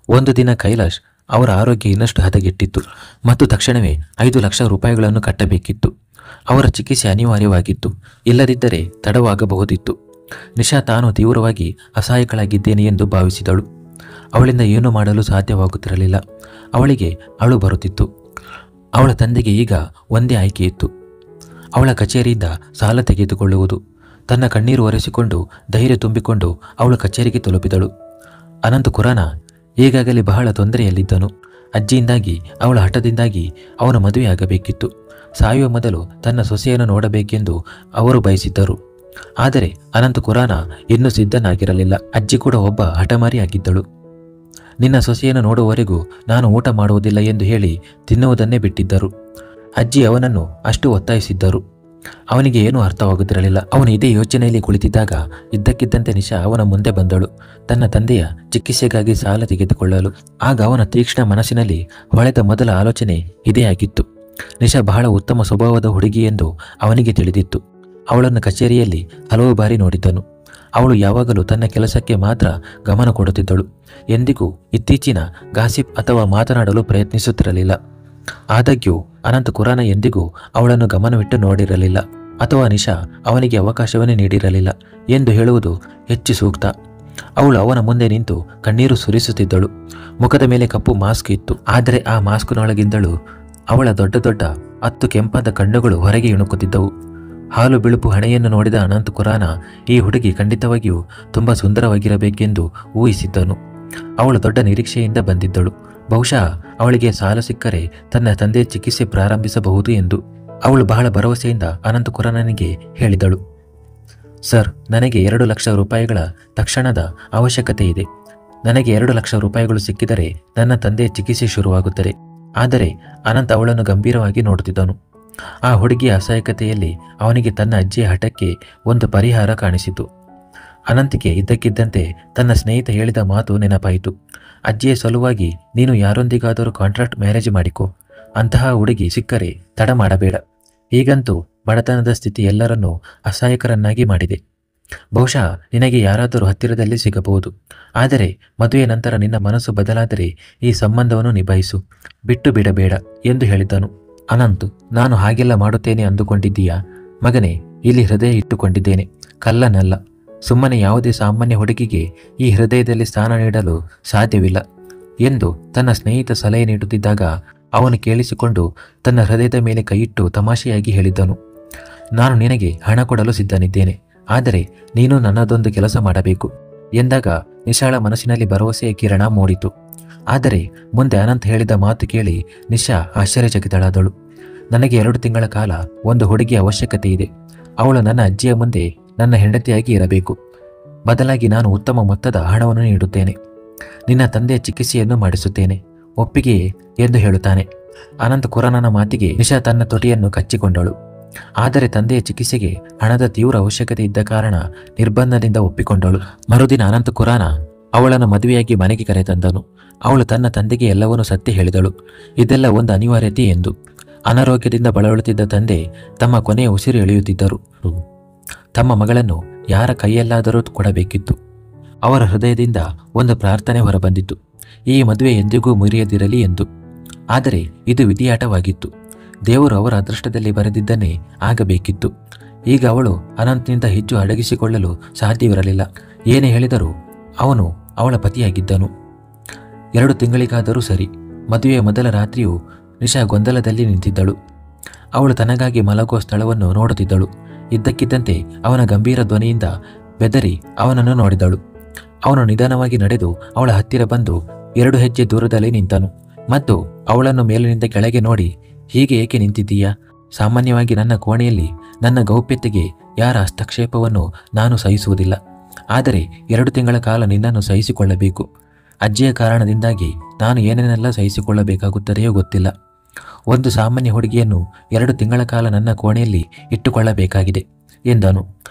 ಒಂದು ದಿನ ಕೈಲಾಶ್ ಅವರ ಆರೋಗ್ಯ ಇನ್ನಷ್ಟು ಹದಗೆಟ್ಟಿತ್ತು ಮತ್ತು ತಕ್ಷಣವೇ 5 ಲಕ್ಷ ರೂಪಾಯಿಗಳನ್ನು ಕಟ್ಟಬೇಕಿತ್ತು. ಅವರ ಚಿಕಿತ್ಸೆ ಅನಿವಾರ್ಯವಾಗಿತ್ತು. ಇಲ್ಲದಿದ್ದರೆ ತಡವಾಗಬಹುದಿತ್ತು. ನಿಶಾ ತಾನು ತೀವ್ರವಾಗಿ ಅಸಹಾಯಕಳಾಗಿದ್ದೇನೆ ಎಂದು ಭಾವಿಸಿದಳು. ಅವಳಿಂದ ಏನೂ ಮಾಡಲು ಸಾಧ್ಯವಾಗುತ್ತಿರಲಿಲ್ಲ. ಅವಳಿಗೆ ಅಳು ಬರುತ್ತಿತ್ತು. ಅವಳ ತಂದೆಗೆ ಈಗ ಒಂದೇ ಆಯ್ಕೆ ಇತ್ತು. ಅವಳ ಕಚೇರಿಯಿಂದ ಸಾಲ ತೆಗೆದುಕೊಳ್ಳುವುದು. ತನ್ನ ಕಣ್ಣೀರು ಒರೆಸಿಕೊಂಡು ಧೈರ್ಯ ತುಂಬಿಕೊಂಡು ಅವಳು ಕಚೇರಿಗೆ ತಲುಪಿದಳು. ಅನಂತ್ ಖುರಾನ ಈಗಾಗಲೇ ಬಹಳ ತೊಂದರೆಯಲ್ಲಿದ್ದನು. ಅಜ್ಜಿಯಿಂದಾಗಿ ಅವಳ ಹಠದಿಂದಾಗಿ ಅವನ ಮದುವೆಯಾಗಬೇಕಿತ್ತು. ಸಾಯುವ ಮೊದಲು ತನ್ನ ಸೊಸೆಯನ್ನು ನೋಡಬೇಕೆಂದು ಅವರು ಬಯಸಿದ್ದರು. ಆದರೆ ಅನಂತ್ ಖುರಾನ ಇನ್ನೂ ಸಿದ್ಧನಾಗಿರಲಿಲ್ಲ. ಅಜ್ಜಿ ಕೂಡ ಒಬ್ಬ ಹಠಮಾರಿಯಾಗಿದ್ದಳು. ನಿನ್ನ ಸೊಸೆಯನ್ನು ನೋಡುವವರೆಗೂ ನಾನು ಊಟ ಮಾಡುವುದಿಲ್ಲ ಎಂದು ಹೇಳಿ ತಿನ್ನುವುದನ್ನೇ ಬಿಟ್ಟಿದ್ದರು. ಅಜ್ಜಿ ಅವನನ್ನು ಅಷ್ಟು ಒತ್ತಾಯಿಸಿದ್ದರು. ಅವನಿಗೆ ಏನೂ ಅರ್ಥವಾಗುತ್ತಿರಲಿಲ್ಲ. ಅವನು ಇದೇ ಯೋಚನೆಯಲ್ಲಿ ಕುಳಿತಿದ್ದಾಗ ಇದ್ದಕ್ಕಿದ್ದಂತೆ ನಿಶಾ ಅವನ ಮುಂದೆ ಬಂದಳು, ತನ್ನ ತಂದೆಯ ಚಿಕಿತ್ಸೆಗಾಗಿ ಸಾಲ ತೆಗೆದುಕೊಳ್ಳಲು. ಆಗ ಅವನ ತೀಕ್ಷ್ಣ ಮನಸ್ಸಿನಲ್ಲಿ ಹೊಳೆದ ಮೊದಲ ಆಲೋಚನೆ ಇದೇ ಆಗಿತ್ತು. ನಿಶಾ ಬಹಳ ಉತ್ತಮ ಸ್ವಭಾವದ ಹುಡುಗಿ ಎಂದು ಅವನಿಗೆ ತಿಳಿದಿತ್ತು. ಅವಳನ್ನು ಕಚೇರಿಯಲ್ಲಿ ಹಲವು ಬಾರಿ ನೋಡಿದ್ದನು. ಅವಳು ಯಾವಾಗಲೂ ತನ್ನ ಕೆಲಸಕ್ಕೆ ಮಾತ್ರ ಗಮನ ಕೊಡುತ್ತಿದ್ದಳು. ಎಂದಿಗೂ ಇತ್ತೀಚಿನ ಗಾಸಿಪ್ ಅಥವಾ ಮಾತನಾಡಲು ಪ್ರಯತ್ನಿಸುತ್ತಿರಲಿಲ್ಲ. ಆದಾಗ್ಯೂ ಅನಂತ್ ಕುರಾನ ಎಂದಿಗೂ ಅವಳನ್ನು ಗಮನವಿಟ್ಟು ನೋಡಿರಲಿಲ್ಲ, ಅಥವಾ ನಿಶಾ ಅವನಿಗೆ ಅವಕಾಶವನ್ನೇ ನೀಡಿರಲಿಲ್ಲ ಎಂದು ಹೇಳುವುದು ಹೆಚ್ಚು ಸೂಕ್ತ. ಅವಳು ಅವನ ಮುಂದೆ ನಿಂತು ಕಣ್ಣೀರು ಸುರಿಸುತ್ತಿದ್ದಳು. ಮುಖದ ಮೇಲೆ ಕಪ್ಪು ಮಾಸ್ಕ್ ಇತ್ತು, ಆದರೆ ಆ ಮಾಸ್ಕ್ನೊಳಗಿಂದಳು ಅವಳ ದೊಡ್ಡ ದೊಡ್ಡ 10 ಕೆಂಪಾದ ಕಣ್ಣುಗಳು ಹೊರಗೆ ಇಣುಕುತ್ತಿದ್ದವು. ಹಾಲು ಬಿಳುಪು ಹಣೆಯನ್ನು ನೋಡಿದ ಅನಂತ್ ಕುರಾನ ಈ ಹುಡುಗಿ ಖಂಡಿತವಾಗಿಯೂ ತುಂಬ ಸುಂದರವಾಗಿರಬೇಕೆಂದು ಊಹಿಸಿದ್ದನು. ಅವಳು ದೊಡ್ಡ ನಿರೀಕ್ಷೆಯಿಂದ ಬಂದಿದ್ದಳು. ಬಹುಶಃ ಅವಳಿಗೆ ಸಾಲ ಸಿಕ್ಕರೆ ತನ್ನ ತಂದೆ ಚಿಕಿತ್ಸೆ ಪ್ರಾರಂಭಿಸಬಹುದು ಎಂದು ಅವಳು ಬಹಳ ಭರವಸೆಯಿಂದ ಅನಂತ್ ಕುರಾನನಿಗೆ ಹೇಳಿದಳು. ಸರ್, ನನಗೆ 2 ಲಕ್ಷ ರೂಪಾಯಿಗಳ ತಕ್ಷಣದ ಅವಶ್ಯಕತೆ ಇದೆ. ನನಗೆ 2 ಲಕ್ಷ ರೂಪಾಯಿಗಳು ಸಿಕ್ಕಿದರೆ ನನ್ನ ತಂದೆ ಚಿಕಿತ್ಸೆ ಶುರುವಾಗುತ್ತದೆ. ಆದರೆ ಅನಂತ್ ಅವಳನ್ನು ಗಂಭೀರವಾಗಿ ನೋಡುತ್ತಿದ್ದನು. ಆ ಹುಡುಗಿಯ ಅಸಹಾಯಕತೆಯಲ್ಲಿ ಅವನಿಗೆ ತನ್ನ ಅಜ್ಜಿಯ ಹಠಕ್ಕೆ ಒಂದು ಪರಿಹಾರ ಕಾಣಿಸಿತು. ಅನಂತಿಗೆ ಇದ್ದಕ್ಕಿದ್ದಂತೆ ತನ್ನ ಸ್ನೇಹಿತ ಹೇಳಿದ ಮಾತು ನೆನಪಾಯಿತು. ಅಜ್ಜಿಯ ಸಲುವಾಗಿ ನೀನು ಯಾರೊಂದಿಗಾದರೂ ಕಾಂಟ್ರಾಕ್ಟ್ ಮ್ಯಾರೇಜ್ ಮಾಡಿಕೊ. ಅಂತಹ ಹುಡುಗಿ ಸಿಕ್ಕರೆ ತಡ ಮಾಡಬೇಡ. ಈಗಂತೂ ಬಡತನದ ಸ್ಥಿತಿ ಎಲ್ಲರನ್ನೂ ಅಸಹಾಯಕರನ್ನಾಗಿ ಮಾಡಿದೆ. ಬಹುಶಃ ನಿನಗೆ ಯಾರಾದರೂ ಹತ್ತಿರದಲ್ಲಿ ಸಿಗಬಹುದು. ಆದರೆ ಮದುವೆ ನಂತರ ನಿನ್ನ ಮನಸ್ಸು ಬದಲಾದರೆ ಈ ಸಂಬಂಧವನ್ನು ನಿಭಾಯಿಸು, ಬಿಟ್ಟು ಬಿಡಬೇಡ ಎಂದು ಹೇಳಿದ್ದನು. ಅನಂತ್, ನಾನು ಹಾಗೆಲ್ಲ ಮಾಡುತ್ತೇನೆ ಅಂದುಕೊಂಡಿದ್ದೀಯಾ? ಮಗನೇ, ಇಲ್ಲಿ ಹೃದಯ ಇಟ್ಟುಕೊಂಡಿದ್ದೇನೆ, ಕಲ್ಲನಲ್ಲ. ಸುಮ್ಮನೆ ಯಾವುದೇ ಸಾಮಾನ್ಯ ಹುಡುಗಿಗೆ ಈ ಹೃದಯದಲ್ಲಿ ಸ್ಥಾನ ನೀಡಲು ಸಾಧ್ಯವಿಲ್ಲ ಎಂದು ತನ್ನ ಸ್ನೇಹಿತ ಸಲಹೆ ನೀಡುತ್ತಿದ್ದಾಗ ಅವನು ಕೇಳಿಸಿಕೊಂಡು ತನ್ನ ಹೃದಯದ ಮೇಲೆ ಕೈಯಿಟ್ಟು ತಮಾಷೆಯಾಗಿ ಹೇಳಿದ್ದನು. ನಾನು ನಿನಗೆ ಹಣ ಕೊಡಲು ಸಿದ್ಧನಿದ್ದೇನೆ, ಆದರೆ ನೀನು ನನ್ನದೊಂದು ಕೆಲಸ ಮಾಡಬೇಕು ಎಂದಾಗ ನಿಶಾಳ ಮನಸ್ಸಿನಲ್ಲಿ ಭರವಸೆಯ ಕಿರಣ ಮೂಡಿತು. ಆದರೆ ಮುಂದೆ ಅನಂತ್ ಹೇಳಿದ ಮಾತು ಕೇಳಿ ನಿಶಾ ಆಶ್ಚರ್ಯಚಕಿತಳಾದಳು. ನನಗೆ 2 ತಿಂಗಳ ಕಾಲ ಒಂದು ಹುಡುಗಿಯ ಅವಶ್ಯಕತೆ ಇದೆ. ಅವಳು ನನ್ನ ಅಜ್ಜಿಯ ಮುಂದೆ ನನ್ನ ಹೆಂಡತಿಯಾಗಿ ಇರಬೇಕು. ಬದಲಾಗಿ ನಾನು ಉತ್ತಮ ಮೊತ್ತದ ಹಣವನ್ನು ನೀಡುತ್ತೇನೆ. ನಿನ್ನ ತಂದೆಯ ಚಿಕಿತ್ಸೆಯನ್ನು ಮಾಡಿಸುತ್ತೇನೆ, ಒಪ್ಪಿಗೆಯೇ ಎಂದು ಹೇಳುತ್ತಾನೆ. ಅನಂತ್ ಕುರಾನನ ಮಾತಿಗೆ ನಿಶಾ ತನ್ನ ತೊಟಿಯನ್ನು ಕಚ್ಚಿಕೊಂಡಳು. ಆದರೆ ತಂದೆಯ ಚಿಕಿತ್ಸೆಗೆ ಹಣದ ತೀವ್ರ ಅವಶ್ಯಕತೆ ಇದ್ದ ಕಾರಣ ನಿರ್ಬಂಧದಿಂದ ಒಪ್ಪಿಕೊಂಡಳು. ಮರುದಿನ ಅನಂತ್ ಕುರಾನ ಅವಳನ್ನು ಮದುವೆಯಾಗಿ ಮನೆಗೆ ಕರೆತಂದನು. ಅವಳು ತನ್ನ ತಂದೆಗೆ ಎಲ್ಲವನ್ನೂ ಸತ್ಯ ಹೇಳಿದಳು. ಇದೆಲ್ಲ ಒಂದು ಅನಿವಾರ್ಯತೆ ಎಂದು. ಅನಾರೋಗ್ಯದಿಂದ ಬಳಲುತ್ತಿದ್ದ ತಂದೆ ತಮ್ಮ ಕೊನೆಯ ಉಸಿರು ಎಳೆಯುತ್ತಿದ್ದರು. ತಮ್ಮ ಮಗಳನ್ನು ಯಾರ ಕೈಯಲ್ಲಾದರೂ ಕೊಡಬೇಕಿತ್ತು. ಅವರ ಹೃದಯದಿಂದ ಒಂದು ಪ್ರಾರ್ಥನೆ ಹೊರಬಂದಿತ್ತು, ಈ ಮದುವೆ ಎಂದಿಗೂ ಮುರಿಯದಿರಲಿ ಎಂದು. ಆದರೆ ಇದು ವಿಧಿಯಾಟವಾಗಿತ್ತು. ದೇವರು ಅವರ ಅದೃಷ್ಟದಲ್ಲಿ ಬರೆದಿದ್ದನ್ನೇ ಆಗಬೇಕಿತ್ತು. ಈಗ ಅವಳು ಅನಂತ್ನಿಂದ ಹೆಚ್ಚು ಅಡಗಿಸಿಕೊಳ್ಳಲು ಸಾಧ್ಯವಿರಲಿಲ್ಲ. ಏನೇ ಹೇಳಿದರೂ ಅವನು ಅವಳ ಪತಿಯಾಗಿದ್ದನು. 2 ತಿಂಗಳಿಗಾದರೂ ಸರಿ. ಮದುವೆಯ ಮೊದಲ ರಾತ್ರಿಯೂ ನಿಶಾ ಗೊಂದಲದಲ್ಲಿ ನಿಂತಿದ್ದಳು. ಅವಳು ತನಗಾಗಿ ಮಲಗುವ ಸ್ಥಳವನ್ನು ನೋಡುತ್ತಿದ್ದಳು. ಇದ್ದಕ್ಕಿದ್ದಂತೆ ಅವನ ಗಂಭೀರ ಧ್ವನಿಯಿಂದ ಬೆದರಿ ಅವನನ್ನು ನೋಡಿದಳು. ಅವನು ನಿಧಾನವಾಗಿ ನಡೆದು ಅವಳ ಹತ್ತಿರ ಬಂದು 2 ಹೆಜ್ಜೆ ದೂರದಲ್ಲಿ ನಿಂತನು ಮತ್ತು ಅವಳನ್ನು ಮೇಲಿನಿಂದ ಕೆಳಗೆ ನೋಡಿ, ಹೀಗೆ ಏಕೆ ನಿಂತಿದ್ದೀಯಾ? ಸಾಮಾನ್ಯವಾಗಿ ನನ್ನ ಕೋಣೆಯಲ್ಲಿ ನನ್ನ ಗೌಪ್ಯತೆಗೆ ಯಾರ ಹಸ್ತಕ್ಷೇಪವನ್ನು ನಾನು ಸಹಿಸುವುದಿಲ್ಲ. ಆದರೆ 2 ತಿಂಗಳ ಕಾಲ ನಿನ್ನನ್ನು ಸಹಿಸಿಕೊಳ್ಳಬೇಕು. ಅಜ್ಜಿಯ ಕಾರಣದಿಂದಾಗಿ ನಾನು ಏನೇನೆಲ್ಲ ಸಹಿಸಿಕೊಳ್ಳಬೇಕಾಗುತ್ತದೆಯೋ ಗೊತ್ತಿಲ್ಲ. ಒಂದು ಸಾಮಾನ್ಯ ಹುಡುಗಿಯನ್ನು 2 ತಿಂಗಳ ಕಾಲ ನನ್ನ ಕೋಣೆಯಲ್ಲಿ ಇಟ್ಟುಕೊಳ್ಳಬೇಕಾಗಿದೆ ಎಂದನು.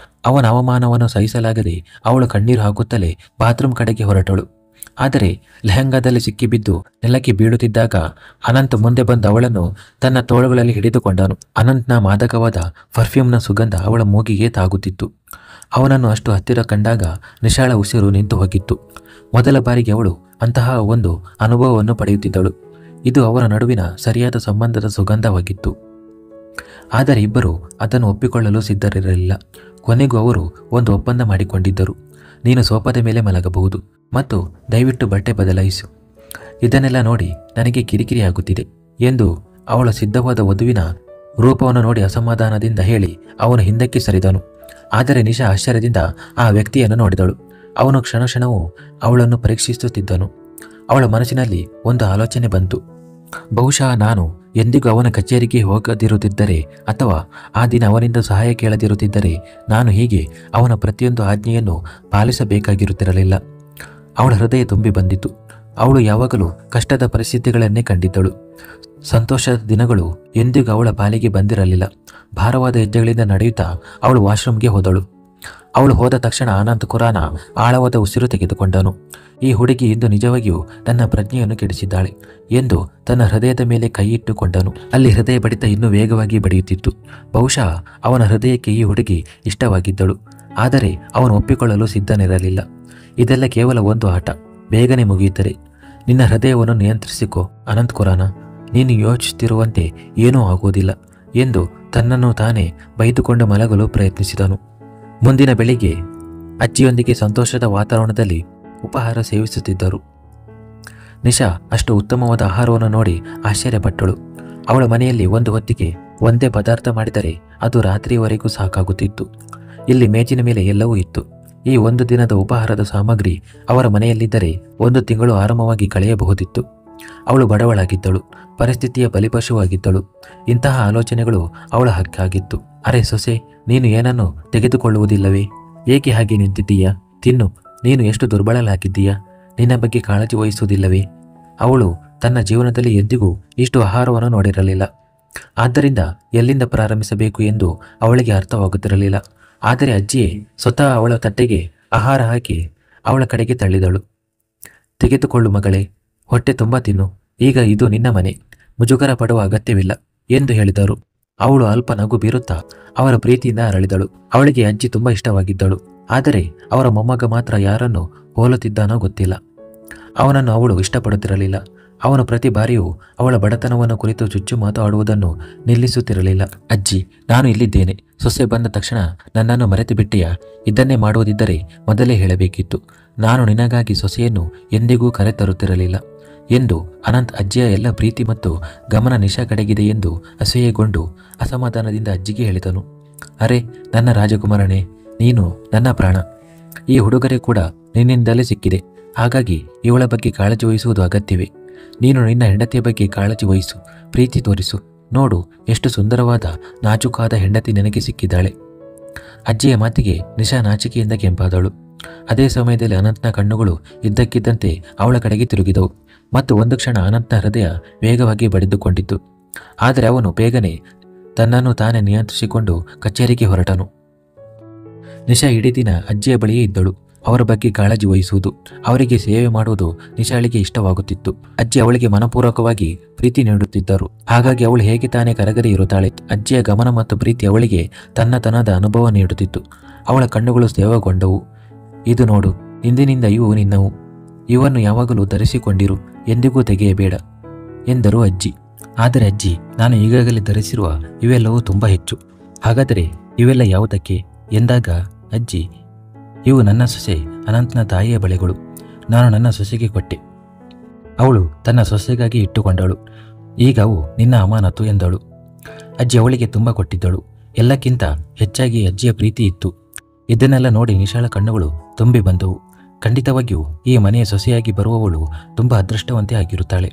ಅವನ ಅವಮಾನವನ್ನು ಸಹಿಸಲಾಗದೆ ಅವಳು ಕಣ್ಣೀರು ಹಾಕುತ್ತಲೇ ಬಾತ್ರೂಮ್ ಕಡೆಗೆ ಹೊರಟಳು. ಆದರೆ ಲೆಹಂಗಾದಲ್ಲಿ ಸಿಕ್ಕಿಬಿದ್ದು ನೆಲಕ್ಕೆ ಬೀಳುತ್ತಿದ್ದಾಗ ಅನಂತ್ ಮುಂದೆ ಬಂದು ಅವಳನ್ನು ತನ್ನ ತೋಳುಗಳಲ್ಲಿ ಹಿಡಿದುಕೊಂಡನು. ಅನಂತ್ನ ಮಾದಕವಾದ ಪರ್ಫ್ಯೂಮ್ನ ಸುಗಂಧ ಅವಳ ಮೂಗಿಗೆ ತಾಗುತ್ತಿತ್ತು. ಅವನನ್ನು ಅಷ್ಟು ಹತ್ತಿರ ಕಂಡಾಗ ನಿಶಾಳ ಉಸಿರು ನಿಂತು ಹೋಗಿತ್ತು. ಮೊದಲ ಬಾರಿಗೆ ಅವಳು ಅಂತಹ ಒಂದು ಅನುಭವವನ್ನು ಪಡೆಯುತ್ತಿದ್ದಳು. ಇದು ಅವರ ನಡುವಿನ ಸರಿಯಾದ ಸಂಬಂಧದ ಸುಗಂಧವಾಗಿತ್ತು. ಆದರೆ ಇಬ್ಬರು ಅದನ್ನು ಒಪ್ಪಿಕೊಳ್ಳಲು ಸಿದ್ಧರಿರಲಿಲ್ಲ. ಕೊನೆಗೂ ಅವರು ಒಂದು ಒಪ್ಪಂದ ಮಾಡಿಕೊಂಡಿದ್ದರು. ನೀನು ಸೋಫಾದ ಮೇಲೆ ಮಲಗಬಹುದು ಮತ್ತು ದಯವಿಟ್ಟು ಬಟ್ಟೆ ಬದಲಾಯಿಸು. ಇದನ್ನೆಲ್ಲ ನೋಡಿ ನನಗೆ ಕಿರಿಕಿರಿಯಾಗುತ್ತಿದೆ ಎಂದು ಅವಳ ಸಿದ್ಧವಾದ ವಧುವಿನ ರೂಪವನ್ನು ನೋಡಿ ಅಸಮಾಧಾನದಿಂದ ಹೇಳಿ ಅವನು ಹಿಂದಕ್ಕೆ ಸರಿದನು. ಆದರೆ ನಿಶಾ ಆಶ್ಚರ್ಯದಿಂದ ಆ ವ್ಯಕ್ತಿಯನ್ನು ನೋಡಿದಳು. ಅವನು ಕ್ಷಣಕ್ಷಣವೂ ಅವಳನ್ನು ಪರೀಕ್ಷಿಸುತ್ತಿದ್ದನು. ಅವಳ ಮನಸ್ಸಿನಲ್ಲಿ ಒಂದು ಆಲೋಚನೆ ಬಂತು. ಬಹುಶಃ ನಾನು ಎಂದಿಗೂ ಅವನ ಕಚೇರಿಗೆ ಹೋಗದಿರುತ್ತಿದ್ದರೆ ಅಥವಾ ಆ ದಿನ ಅವನಿಂದ ಸಹಾಯ ಕೇಳದಿರುತ್ತಿದ್ದರೆ ನಾನು ಹೀಗೆ ಅವನ ಪ್ರತಿಯೊಂದು ಆಜ್ಞೆಯನ್ನು ಪಾಲಿಸಬೇಕಾಗಿರುತ್ತಿರಲಿಲ್ಲ. ಅವಳ ಹೃದಯ ತುಂಬಿ ಬಂದಿತು. ಅವಳು ಯಾವಾಗಲೂ ಕಷ್ಟದ ಪರಿಸ್ಥಿತಿಗಳನ್ನೇ ಕಂಡಿದ್ದಳು. ಸಂತೋಷದ ದಿನಗಳು ಎಂದಿಗೂ ಅವಳ ಪಾಲಿಗೆ ಬಂದಿರಲಿಲ್ಲ. ಭಾರವಾದ ಹೆಜ್ಜೆಗಳಿಂದ ನಡೆಯುತ್ತಾ ಅವಳು ವಾಶ್ರೂಮ್ಗೆ ಹೋದಳು. ಅವಳು ಹೋದ ತಕ್ಷಣ ಅನಂತ್ ಖುರಾನ ಆಳವಾದ ಉಸಿರು ತೆಗೆದುಕೊಂಡನು. ಈ ಹುಡುಗಿ ಇಂದು ನಿಜವಾಗಿಯೂ ತನ್ನ ಪ್ರಜ್ಞೆಯನ್ನು ಕೆಡಿಸಿದ್ದಾಳೆ ಎಂದು ತನ್ನ ಹೃದಯದ ಮೇಲೆ ಕೈಯಿಟ್ಟುಕೊಂಡನು. ಅಲ್ಲಿ ಹೃದಯ ಬಡಿತ ಇನ್ನೂ ವೇಗವಾಗಿ ಬಡಿಯುತ್ತಿತ್ತು. ಬಹುಶಃ ಅವನ ಹೃದಯಕ್ಕೆ ಈ ಹುಡುಗಿ ಇಷ್ಟವಾಗಿದ್ದಳು. ಆದರೆ ಅವನು ಒಪ್ಪಿಕೊಳ್ಳಲು ಸಿದ್ಧನಿರಲಿಲ್ಲ. ಇದೆಲ್ಲ ಕೇವಲ ಒಂದು ಆಟ, ಬೇಗನೆ ಮುಗಿಯುತ್ತದೆ. ನಿನ್ನ ಹೃದಯವನ್ನು ನಿಯಂತ್ರಿಸಿಕೋ ಅನಂತ್ ಖುರಾನ. ನೀನು ಯೋಚಿಸುತ್ತಿರುವಂತೆ ಏನೂ ಆಗುವುದಿಲ್ಲ ಎಂದು ತನ್ನನ್ನು ತಾನೇ ಬೈದುಕೊಂಡು ಮಲಗಲು ಪ್ರಯತ್ನಿಸಿದನು. ಮುಂದಿನ ಬೆಳಿಗ್ಗೆ ಅಜ್ಜಿಯೊಂದಿಗೆ ಸಂತೋಷದ ವಾತಾವರಣದಲ್ಲಿ ಉಪಹಾರ ಸೇವಿಸುತ್ತಿದ್ದರು. ನಿಶಾ ಅಷ್ಟು ಉತ್ತಮವಾದ ಆಹಾರವನ್ನು ನೋಡಿ ಆಶ್ಚರ್ಯಪಟ್ಟಳು. ಅವಳ ಮನೆಯಲ್ಲಿ ಒಂದು ಹೊತ್ತಿಗೆ ಒಂದೇ ಪದಾರ್ಥ ಮಾಡಿದರೆ ಅದು ರಾತ್ರಿಯವರೆಗೂ ಸಾಕಾಗುತ್ತಿತ್ತು. ಇಲ್ಲಿ ಮೇಜಿನ ಮೇಲೆ ಎಲ್ಲವೂ ಇತ್ತು. ಈ ಒಂದು ದಿನದ ಉಪಹಾರದ ಸಾಮಗ್ರಿ ಅವರ ಮನೆಯಲ್ಲಿದ್ದರೆ 1 ತಿಂಗಳು ಆರಾಮವಾಗಿ ಕಳೆಯಬಹುದಿತ್ತು. ಅವಳು ಬಡವಳಾಗಿದ್ದಳು, ಪರಿಸ್ಥಿತಿಯ ಬಲಿಪಶುವಾಗಿದ್ದಳು. ಇಂತಹ ಆಲೋಚನೆಗಳು ಅವಳ ಹಕ್ಕಾಗಿತ್ತು. ಅರೆ ಸೊಸೆ, ನೀನು ಏನನ್ನು ತೆಗೆದುಕೊಳ್ಳುವುದಿಲ್ಲವೇ? ಏಕೆ ಹಾಗೆ ನಿಂತಿದ್ದೀಯಾ? ತಿನ್ನು. ನೀನು ಎಷ್ಟು ದುರ್ಬಲಳಾಗಿದ್ದೀಯಾ? ನಿನ್ನ ಬಗ್ಗೆ ಕಾಳಜಿ ವಹಿಸುವುದಿಲ್ಲವೇ? ಅವಳು ತನ್ನ ಜೀವನದಲ್ಲಿ ಎಂದಿಗೂ ಇಷ್ಟು ಆಹಾರವನ್ನು ನೋಡಿರಲಿಲ್ಲ. ಆದ್ದರಿಂದ ಎಲ್ಲಿಂದ ಪ್ರಾರಂಭಿಸಬೇಕು ಎಂದು ಅವಳಿಗೆ ಅರ್ಥವಾಗುತ್ತಿರಲಿಲ್ಲ. ಆದರೆ ಅಜ್ಜಿಯೇ ಸ್ವತಃ ಅವಳ ತಟ್ಟೆಗೆ ಆಹಾರ ಹಾಕಿ ಅವಳ ಕಡೆಗೆ ತಳ್ಳಿದಳು. ತೆಗೆದುಕೊಳ್ಳು ಮಗಳೇ, ಹೊಟ್ಟೆ ತುಂಬ ತಿನ್ನು. ಈಗ ಇದು ನಿನ್ನ ಮನೆ, ಮುಜುಗರ ಪಡುವ ಅಗತ್ಯವಿಲ್ಲ ಎಂದು ಹೇಳಿದರು. ಅವಳು ಅಲ್ಪ ನಗು ಬೀರುತ್ತಾ ಅವರ ಪ್ರೀತಿಯಿಂದ ಅರಳಿದಳು. ಅವಳಿಗೆ ಅಜ್ಜಿ ತುಂಬ ಇಷ್ಟವಾಗಿದ್ದಳು. ಆದರೆ ಅವರ ಮೊಮ್ಮಗ ಮಾತ್ರ ಯಾರನ್ನು ಹೋಲುತ್ತಿದ್ದಾನೋ ಗೊತ್ತಿಲ್ಲ. ಅವನನ್ನು ಅವಳು ಇಷ್ಟಪಡುತ್ತಿರಲಿಲ್ಲ. ಅವನು ಪ್ರತಿ ಬಾರಿಯೂ ಅವಳ ಬಡತನವನ್ನು ಕುರಿತು ಚುಚ್ಚು ಮಾತಾಡುವುದನ್ನು ನಿಲ್ಲಿಸುತ್ತಿರಲಿಲ್ಲ. ಅಜ್ಜಿ, ನಾನು ಇಲ್ಲಿದ್ದೇನೆ. ಸೊಸೆ ಬಂದ ತಕ್ಷಣ ನನ್ನನ್ನು ಮರೆತು ಬಿಟ್ಟೆಯಾ? ಇದನ್ನೇ ಮಾಡುವುದಿದ್ದರೆ ಮೊದಲೇ ಹೇಳಬೇಕಿತ್ತು. ನಾನು ನಿನಗಾಗಿ ಸೊಸೆಯನ್ನು ಎಂದಿಗೂ ಕರೆತರುತ್ತಿರಲಿಲ್ಲ ಎಂದು ಅನಂತ್ ಅಜ್ಜಿಯ ಎಲ್ಲ ಪ್ರೀತಿ ಮತ್ತು ಗಮನ ನಿಶಾ ಕಡೆಗಿದೆ ಎಂದು ಅಸಹ್ಯಗೊಂಡು ಅಸಮಾಧಾನದಿಂದ ಅಜ್ಜಿಗೆ ಹೇಳಿದನು. ಅರೆ ನನ್ನ ರಾಜಕುಮಾರನೇ, ನೀನು ನನ್ನ ಪ್ರಾಣ. ಈ ಹುಡುಗರೇ ಕೂಡ ನಿನ್ನಿಂದಲೇ ಸಿಕ್ಕಿದೆ. ಹಾಗಾಗಿ ಇವಳ ಬಗ್ಗೆ ಕಾಳಜಿ ವಹಿಸುವುದು ಅಗತ್ಯವೇ? ನೀನು ನಿನ್ನ ಹೆಂಡತಿಯ ಬಗ್ಗೆ ಕಾಳಜಿ ವಹಿಸು, ಪ್ರೀತಿ ತೋರಿಸು. ನೋಡು, ಎಷ್ಟು ಸುಂದರವಾದ ನಾಜೂಕಾದ ಹೆಂಡತಿ ನಿನಗೆ ಸಿಕ್ಕಿದ್ದಾಳೆ. ಅಜ್ಜಿಯ ಮಾತಿಗೆ ನಿಶಾ ನಾಚಿಕೆಯಿಂದ ಕೆಂಪಾದಳು. ಅದೇ ಸಮಯದಲ್ಲಿ ಅನಂತ್ನ ಕಣ್ಣುಗಳು ಇದ್ದಕ್ಕಿದ್ದಂತೆ ಅವಳ ಕಡೆಗೆ ತಿರುಗಿದವು ಮತ್ತು ಒಂದು ಕ್ಷಣ ಅನಂತ್ನ ಹೃದಯ ವೇಗವಾಗಿ ಬಡಿದುಕೊಂಡಿತ್ತು. ಆದರೆ ಅವನು ಬೇಗನೆ ತನ್ನನ್ನು ತಾನೇ ನಿಯಂತ್ರಿಸಿಕೊಂಡು ಕಚೇರಿಗೆ ಹೊರಟನು. ನಿಶಾ ಇಡೀ ದಿನ ಅಜ್ಜಿಯ ಬಳಿಯೇ ಇದ್ದಳು. ಅವರ ಬಗ್ಗೆ ಕಾಳಜಿ ವಹಿಸುವುದು, ಅವರಿಗೆ ಸೇವೆ ಮಾಡುವುದು ನಿಶಾಳಿಗೆ ಇಷ್ಟವಾಗುತ್ತಿತ್ತು. ಅಜ್ಜಿ ಅವಳಿಗೆ ಮನಪೂರ್ವಕವಾಗಿ ಪ್ರೀತಿ ನೀಡುತ್ತಿದ್ದರು. ಹಾಗಾಗಿ ಅವಳು ಹೇಗೆ ತಾನೇ ಕರಗದೆ ಇರುತ್ತಾಳೆ. ಅಜ್ಜಿಯ ಗಮನ ಮತ್ತು ಪ್ರೀತಿ ಅವಳಿಗೆ ತನ್ನತನದ ಅನುಭವ ನೀಡುತ್ತಿತ್ತು. ಅವಳ ಕಣ್ಣುಗಳು ಸೇವಗೊಂಡವು. ಇದು ನೋಡು, ಇಂದಿನಿಂದ ಇವು ನಿನ್ನವು. ಇವನ್ನು ಯಾವಾಗಲೂ ಧರಿಸಿಕೊಂಡಿರು, ಎಂದಿಗೂ ತೆಗೆಯಬೇಡ ಎಂದರು ಅಜ್ಜಿ. ಆದರೆ ಅಜ್ಜಿ, ನಾನು ಈಗಾಗಲೇ ಧರಿಸಿರುವ ಇವೆಲ್ಲವೂ ತುಂಬ ಹೆಚ್ಚು. ಹಾಗಾದರೆ ಇವೆಲ್ಲ ಯಾವುದಕ್ಕೆ ಎಂದಾಗ ಅಜ್ಜಿ, ಇವು ನನ್ನ ಸೊಸೆ ಅನಂತ್ನ ತಾಯಿಯ ಬಳೆಗಳು. ನಾನು ನನ್ನ ಸೊಸೆಗೆ ಕೊಟ್ಟೆ. ಅವಳು ತನ್ನ ಸೊಸೆಗಾಗಿ ಇಟ್ಟುಕೊಂಡಳು. ಈಗ ಅವು ನಿನ್ನ ಅಮಾನತು ಎಂದಳು. ಅಜ್ಜಿ ಅವಳಿಗೆ ತುಂಬ ಕೊಟ್ಟಿದ್ದಳು. ಎಲ್ಲಕ್ಕಿಂತ ಹೆಚ್ಚಾಗಿ ಅಜ್ಜಿಯ ಪ್ರೀತಿ ಇತ್ತು. ಇದನ್ನೆಲ್ಲ ನೋಡಿ ನಿಶಾಳ ಕಣ್ಣುಗಳು ತುಂಬಿ ಬಂದವು. ಖಂಡಿತವಾಗಿಯೂ ಈ ಮನೆಯ ಸೊಸೆಯಾಗಿ ಬರುವವಳು ತುಂಬ ಅದೃಷ್ಟವಂತೆ ಆಗಿರುತ್ತಾಳೆ.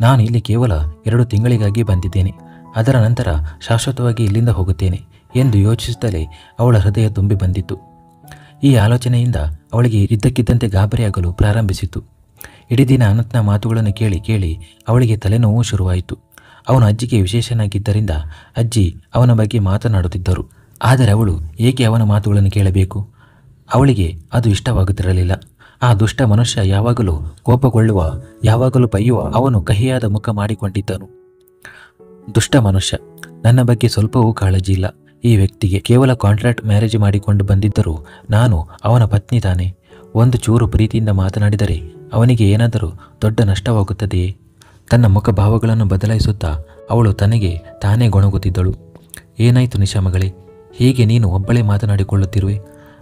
ನಾನು ಇಲ್ಲಿ ಕೇವಲ 2 ತಿಂಗಳಿಗಾಗಿ ಬಂದಿದ್ದೇನೆ. ಅದರ ನಂತರ ಶಾಶ್ವತವಾಗಿ ಇಲ್ಲಿಂದ ಹೋಗುತ್ತೇನೆ ಎಂದು ಯೋಚಿಸುತ್ತಲೇ ಅವಳ ಹೃದಯ ತುಂಬಿ ಬಂದಿತ್ತು. ಈ ಆಲೋಚನೆಯಿಂದ ಅವಳಿಗೆ ಇದ್ದಕ್ಕಿದ್ದಂತೆ ಗಾಬರಿಯಾಗಲು ಪ್ರಾರಂಭಿಸಿತು. ಇಡೀ ದಿನ ಅನಂತ್ನ ಮಾತುಗಳನ್ನು ಕೇಳಿ ಕೇಳಿ ಅವಳಿಗೆ ತಲೆನೋವು ಶುರುವಾಯಿತು. ಅವನು ಅಜ್ಜಿಗೆ ವಿಶೇಷನಾಗಿದ್ದರಿಂದ ಅಜ್ಜಿ ಅವನ ಬಗ್ಗೆ ಮಾತನಾಡುತ್ತಿದ್ದರು. ಆದರೆ ಅವಳು ಏಕೆ ಅವನ ಮಾತುಗಳನ್ನು ಕೇಳಬೇಕು? ಅವಳಿಗೆ ಅದು ಇಷ್ಟವಾಗುತ್ತಿರಲಿಲ್ಲ. ಆ ದುಷ್ಟ ಮನುಷ್ಯ ಯಾವಾಗಲೂ ಕೋಪಗೊಳ್ಳುವ, ಯಾವಾಗಲೂ ಬೈಯುವ, ಅವನು ಕಹಿಯಾದ ಮುಖ ಮಾಡಿಕೊಂಡಿದ್ದನು. ದುಷ್ಟ ಮನುಷ್ಯ. ನನ್ನ ಬಗ್ಗೆ ಸ್ವಲ್ಪವೂ ಕಾಳಜಿ ಇಲ್ಲ ಈ ವ್ಯಕ್ತಿಗೆ. ಕೇವಲ ಕಾಂಟ್ರಾಕ್ಟ್ ಮ್ಯಾರೇಜ್ ಮಾಡಿಕೊಂಡು ಬಂದಿದ್ದರೂ ನಾನು ಅವನ ಪತ್ನಿ ತಾನೆ. ಒಂದು ಚೂರು ಪ್ರೀತಿಯಿಂದ ಮಾತನಾಡಿದರೆ ಅವನಿಗೆ ಏನಾದರೂ ದೊಡ್ಡ ನಷ್ಟವಾಗುತ್ತದೆಯೇ? ತನ್ನ ಮುಖಭಾವಗಳನ್ನು ಬದಲಾಯಿಸುತ್ತಾ ಅವಳು ತನಗೆ ತಾನೇ ಗೊಣಗುತ್ತಿದ್ದಳು. ಏನಾಯಿತು ನಿಶಾ ಮಗಳೇ, ಹೀಗೆ ನೀನು ಒಬ್ಬಳೇ ಮಾತನಾಡಿಕೊಳ್ಳುತ್ತಿರುವೆ?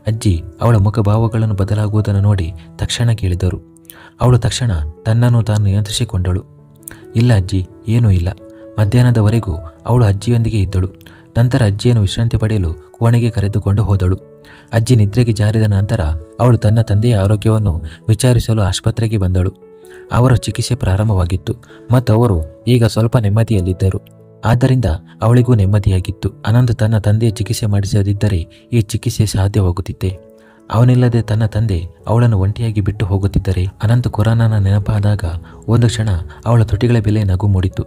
ಅಜ್ಜಿ ಅವಳ ಮುಖಭಾವಗಳನ್ನು ಬದಲಾಗುವುದನ್ನು ನೋಡಿ ತಕ್ಷಣ ಕೇಳಿದರು. ಅವಳು ತಕ್ಷಣ ತನ್ನನ್ನು ತಾನು ನಿಯಂತ್ರಿಸಿಕೊಂಡಳು. ಇಲ್ಲ ಅಜ್ಜಿ, ಏನೂ ಇಲ್ಲ. ಮಧ್ಯಾಹ್ನದವರೆಗೂ ಅವಳು ಅಜ್ಜಿಯೊಂದಿಗೆ ಇದ್ದಳು. ನಂತರ ಅಜ್ಜಿಯನ್ನು ವಿಶ್ರಾಂತಿ ಪಡೆಯಲು ಕೋಣೆಗೆ ಕರೆದುಕೊಂಡು ಹೋದಳು. ಅಜ್ಜಿ ನಿದ್ರೆಗೆ ಜಾರಿದ ನಂತರ ಅವಳು ತನ್ನ ತಂದೆಯ ಆರೋಗ್ಯವನ್ನು ವಿಚಾರಿಸಲು ಆಸ್ಪತ್ರೆಗೆ ಬಂದಳು. ಅವರ ಚಿಕಿತ್ಸೆ ಪ್ರಾರಂಭವಾಗಿತ್ತು ಮತ್ತು ಅವರು ಈಗ ಸ್ವಲ್ಪ ನೆಮ್ಮದಿಯಲ್ಲಿದ್ದರು. ಆದ್ದರಿಂದ ಅವಳಿಗೂ ನೆಮ್ಮದಿಯಾಗಿತ್ತು. ಅನಂತ್ ತನ್ನ ತಂದೆಯ ಚಿಕಿತ್ಸೆ ಮಾಡಿಸದಿದ್ದರೆ ಈ ಚಿಕಿತ್ಸೆ ಸಾಧ್ಯವಾಗುತ್ತಿತ್ತೆ. ಅವನಿಲ್ಲದೆ ತನ್ನ ತಂದೆ ಅವಳನ್ನು ಒಂಟಿಯಾಗಿ ಬಿಟ್ಟು ಹೋಗುತ್ತಿದ್ದರೆ. ಅನಂತ್ ಕುರಾನನ ನೆನಪಾದಾಗ ಒಂದು ಕ್ಷಣ ಅವಳ ತುಟಿಗಳ ಬೆಲೆ ನಗು ಮೂಡಿತು.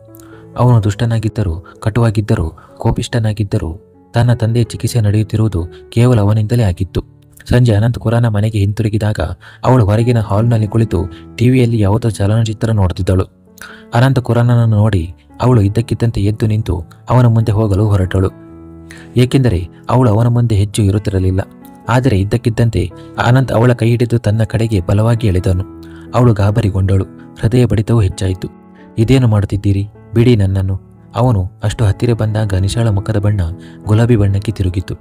ಅವನು ದುಷ್ಟನಾಗಿದ್ದರೂ, ಕಟುವಾಗಿದ್ದರೂ, ಕೋಪಿಷ್ಠನಾಗಿದ್ದರೂ ತನ್ನ ತಂದೆಯ ಚಿಕಿತ್ಸೆ ನಡೆಯುತ್ತಿರುವುದು ಕೇವಲ ಅವನಿಂದಲೇ ಆಗಿತ್ತು. ಸಂಜೆ ಅನಂತ್ ಕುರಾನ ಮನೆಗೆ ಹಿಂತಿರುಗಿದಾಗ ಅವಳು ಹೊರಗಿನ ಹಾಲ್ನಲ್ಲಿ ಕುಳಿತು ಟಿವಿಯಲ್ಲಿ ಯಾವುದೋ ಚಲನಚಿತ್ರ ನೋಡುತ್ತಿದ್ದಳು. ಅನಂತ್ ಕುರಾನನನ್ನು ನೋಡಿ ಅವಳು ಇದ್ದಕ್ಕಿದ್ದಂತೆ ಎದ್ದು ನಿಂತು ಅವನ ಮುಂದೆ ಹೋಗಲು ಹೊರಟಳು. ಏಕೆಂದರೆ ಅವಳು ಅವನ ಮುಂದೆ ಹೆಚ್ಚು ಇರುತ್ತಿರಲಿಲ್ಲ. ಆದರೆ ಇದ್ದಕ್ಕಿದ್ದಂತೆ ಅನಂತ್ ಅವಳ ಕೈ ಹಿಡಿದು ತನ್ನ ಕಡೆಗೆ ಬಲವಾಗಿ ಎಳೆದನು. ಅವಳು ಗಾಬರಿಗೊಂಡಳು. ಹೃದಯ ಬಡಿತವೂ ಹೆಚ್ಚಾಯಿತು. ಇದೇನು ಮಾಡುತ್ತಿದ್ದೀರಿ? ಬಿಡಿ ನನ್ನನ್ನು. ಅವನು ಅಷ್ಟು ಹತ್ತಿರ ಬಂದಾಗ ನಿಶಾಳ ಮುಖದ ಬಣ್ಣ ಗುಲಾಬಿ ಬಣ್ಣಕ್ಕೆ ತಿರುಗಿತು.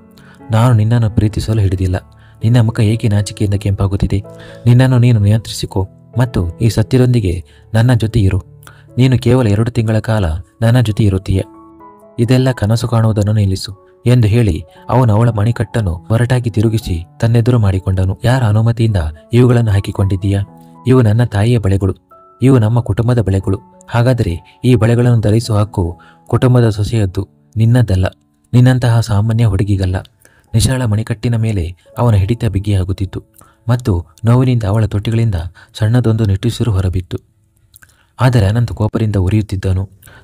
ನಾನು ನಿನ್ನನ್ನು ಪ್ರೀತಿಸಲು ಹಿಡಿದಿಲ್ಲ. ನಿನ್ನ ಮುಖ ಏಕೆ ನಾಚಿಕೆಯಿಂದ ಕೆಂಪಾಗುತ್ತಿದೆ? ನಿನ್ನನ್ನು ನೀನು ನಿಯಂತ್ರಿಸಿಕೊ ಮತ್ತು ಈ ಸತ್ಯದೊಂದಿಗೆ ನನ್ನ ಜೊತೆ ಇರು. ನೀನು ಕೇವಲ 2 ತಿಂಗಳ ಕಾಲ ನನ್ನ ಜೊತೆ ಇರುತ್ತೀಯ. ಇದೆಲ್ಲ ಕನಸು ಕಾಣುವುದನ್ನು ನಿಲ್ಲಿಸು ಎಂದು ಹೇಳಿ ಅವನು ಅವಳ ಮಣಿಕಟ್ಟನ್ನು ಹೊರಟಾಗಿ ತಿರುಗಿಸಿ ತನ್ನೆದುರು ಮಾಡಿಕೊಂಡನು. ಯಾರ ಅನುಮತಿಯಿಂದ ಇವುಗಳನ್ನು ಹಾಕಿಕೊಂಡಿದ್ದೀಯಾ? ಇವು ನನ್ನ ತಾಯಿಯ ಬಳೆಗಳು. ಇವು ನಮ್ಮ ಕುಟುಂಬದ ಬಳೆಗಳು. ಹಾಗಾದರೆ ಈ ಬಳೆಗಳನ್ನು ಧರಿಸುವ ಹಕ್ಕು ಕುಟುಂಬದ ಸೊಸೆಯದ್ದು, ನಿನ್ನದಲ್ಲ. ನಿನ್ನಂತಹ ಸಾಮಾನ್ಯ ಹುಡುಗಿಗಲ್ಲ. ನಿಶಾಳ ಮಣಿಕಟ್ಟಿನ ಮೇಲೆ ಅವನ ಹಿಡಿತ ಬಿಗಿಯಾಗುತ್ತಿತ್ತು ಮತ್ತು ನೋವಿನಿಂದ ಅವಳ ತೊಟ್ಟಿಗಳಿಂದ ಸಣ್ಣದೊಂದು ನಿಟ್ಟುಸಿರು ಹೊರಬಿತ್ತು. ಆದರೆ ಅನಂತ್ ಕೋಪದಿಂದ ಉರಿಯುತ್ತಿದ್ದನು.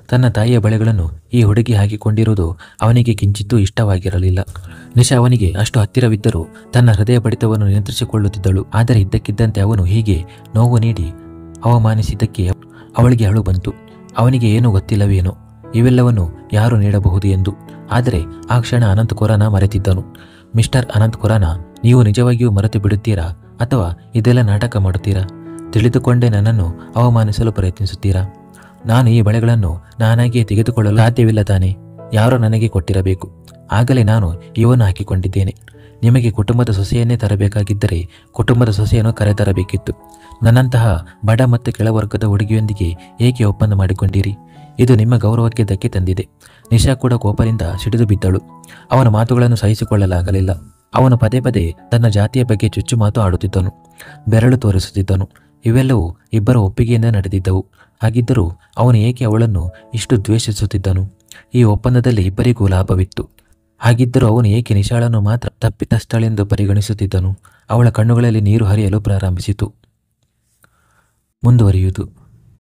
ತನ್ನ ತಾಯಿಯ ಬಳೆಗಳನ್ನು ಈ ಹುಡುಗಿ ಹಾಕಿಕೊಂಡಿರುವುದು ಅವನಿಗೆ ಕಿಂಚಿತ್ತೂ ಇಷ್ಟವಾಗಿರಲಿಲ್ಲ. ನಿಶಾ ಅವನಿಗೆ ಅಷ್ಟು ಹತ್ತಿರವಿದ್ದರೂ ತನ್ನ ಹೃದಯ ಬಡಿತವನ್ನು ನಿಯಂತ್ರಿಸಿಕೊಳ್ಳುತ್ತಿದ್ದಳು. ಆದರೆ ಇದ್ದಕ್ಕಿದ್ದಂತೆ ಅವನು ಹೀಗೆ ನೋವು ನೀಡಿ ಅವಮಾನಿಸಿದ್ದಕ್ಕೆ ಅವಳಿಗೆ ಅಳು ಬಂತು. ಅವನಿಗೆ ಏನೂ ಗೊತ್ತಿಲ್ಲವೇನೋ ಇವೆಲ್ಲವನ್ನು ಯಾರು ನೀಡಬಹುದು ಎಂದು. ಆದರೆ ಆ ಕ್ಷಣ ಅನಂತ್ ಕುರಾನ ಮರೆತಿದ್ದನು. ಮಿಸ್ಟರ್ ಅನಂತ್ ಕುರಾನ, ನೀವು ನಿಜವಾಗಿಯೂ ಮರೆತು ಬಿಡುತ್ತೀರಾ ಅಥವಾ ಇದೆಲ್ಲ ನಾಟಕ ಮಾಡುತ್ತೀರಾ? ತಿಳಿದುಕೊಂಡೇ ನನ್ನನ್ನು ಅವಮಾನಿಸಲು ಪ್ರಯತ್ನಿಸುತ್ತೀರಾ? ನಾನು ಈ ಬಳೆಗಳನ್ನು ನಾನಾಗಿಯೇ ತೆಗೆದುಕೊಳ್ಳಲು ಸಾಧ್ಯವಿಲ್ಲ ತಾನೆ? ಯಾರೋ ನನಗೆ ಕೊಟ್ಟಿರಬೇಕು. ಆಗಲೇ ನಾನು ಇವನ್ನು ಹಾಕಿಕೊಂಡಿದ್ದೇನೆ. ನಿಮಗೆ ಕುಟುಂಬದ ಸೊಸೆಯನ್ನೇ ತರಬೇಕಾಗಿದ್ದರೆ ಕುಟುಂಬದ ಸೊಸೆಯನ್ನು ಕರೆತರಬೇಕಿತ್ತು. ನನ್ನಂತಹ ಬಡ ಮತ್ತು ಕೆಳವರ್ಗದ ಹುಡುಗಿಯೊಂದಿಗೆ ಏಕೆ ಒಪ್ಪಂದ ಮಾಡಿಕೊಂಡಿರಿ? ಇದು ನಿಮ್ಮ ಗೌರವಕ್ಕೆ ಧಕ್ಕೆ ತಂದಿದೆ. ನಿಶಾ ಕೂಡ ಕೋಪದಿಂದ ಸಿಡಿದು ಬಿದ್ದಳು. ಅವನ ಮಾತುಗಳನ್ನು ಸಹಿಸಿಕೊಳ್ಳಲಾಗಲಿಲ್ಲ. ಅವನು ಪದೇ ಪದೇ ತನ್ನ ಜಾತಿಯ ಬಗ್ಗೆ ಚುಚ್ಚು ಮಾತು ಆಡುತ್ತಿದ್ದನು, ಬೆರಳು ತೋರಿಸುತ್ತಿದ್ದನು. ಇವೆಲ್ಲವೂ ಇಬ್ಬರ ಒಪ್ಪಿಗೆಯಿಂದ ನಡೆದಿದ್ದವು. ಹಾಗಿದ್ದರೂ ಅವನು ಏಕೆ ಅವಳನ್ನು ಇಷ್ಟು ದ್ವೇಷಿಸುತ್ತಿದ್ದನು? ಈ ಒಪ್ಪಂದದಲ್ಲಿ ಇಬ್ಬರಿಗೂ ಲಾಭವಿತ್ತು. ಹಾಗಿದ್ದರೂ ಅವನು ಏಕೆ ನಿಶಾಳನ್ನು ಮಾತ್ರ ತಪ್ಪಿತಸ್ಥಳೆಂದು ಪರಿಗಣಿಸುತ್ತಿದ್ದನು? ಅವಳ ಕಣ್ಣುಗಳಲ್ಲಿ ನೀರು ಹರಿಯಲು ಪ್ರಾರಂಭಿಸಿತು. ಮುಂದುವರಿಯುವುದು.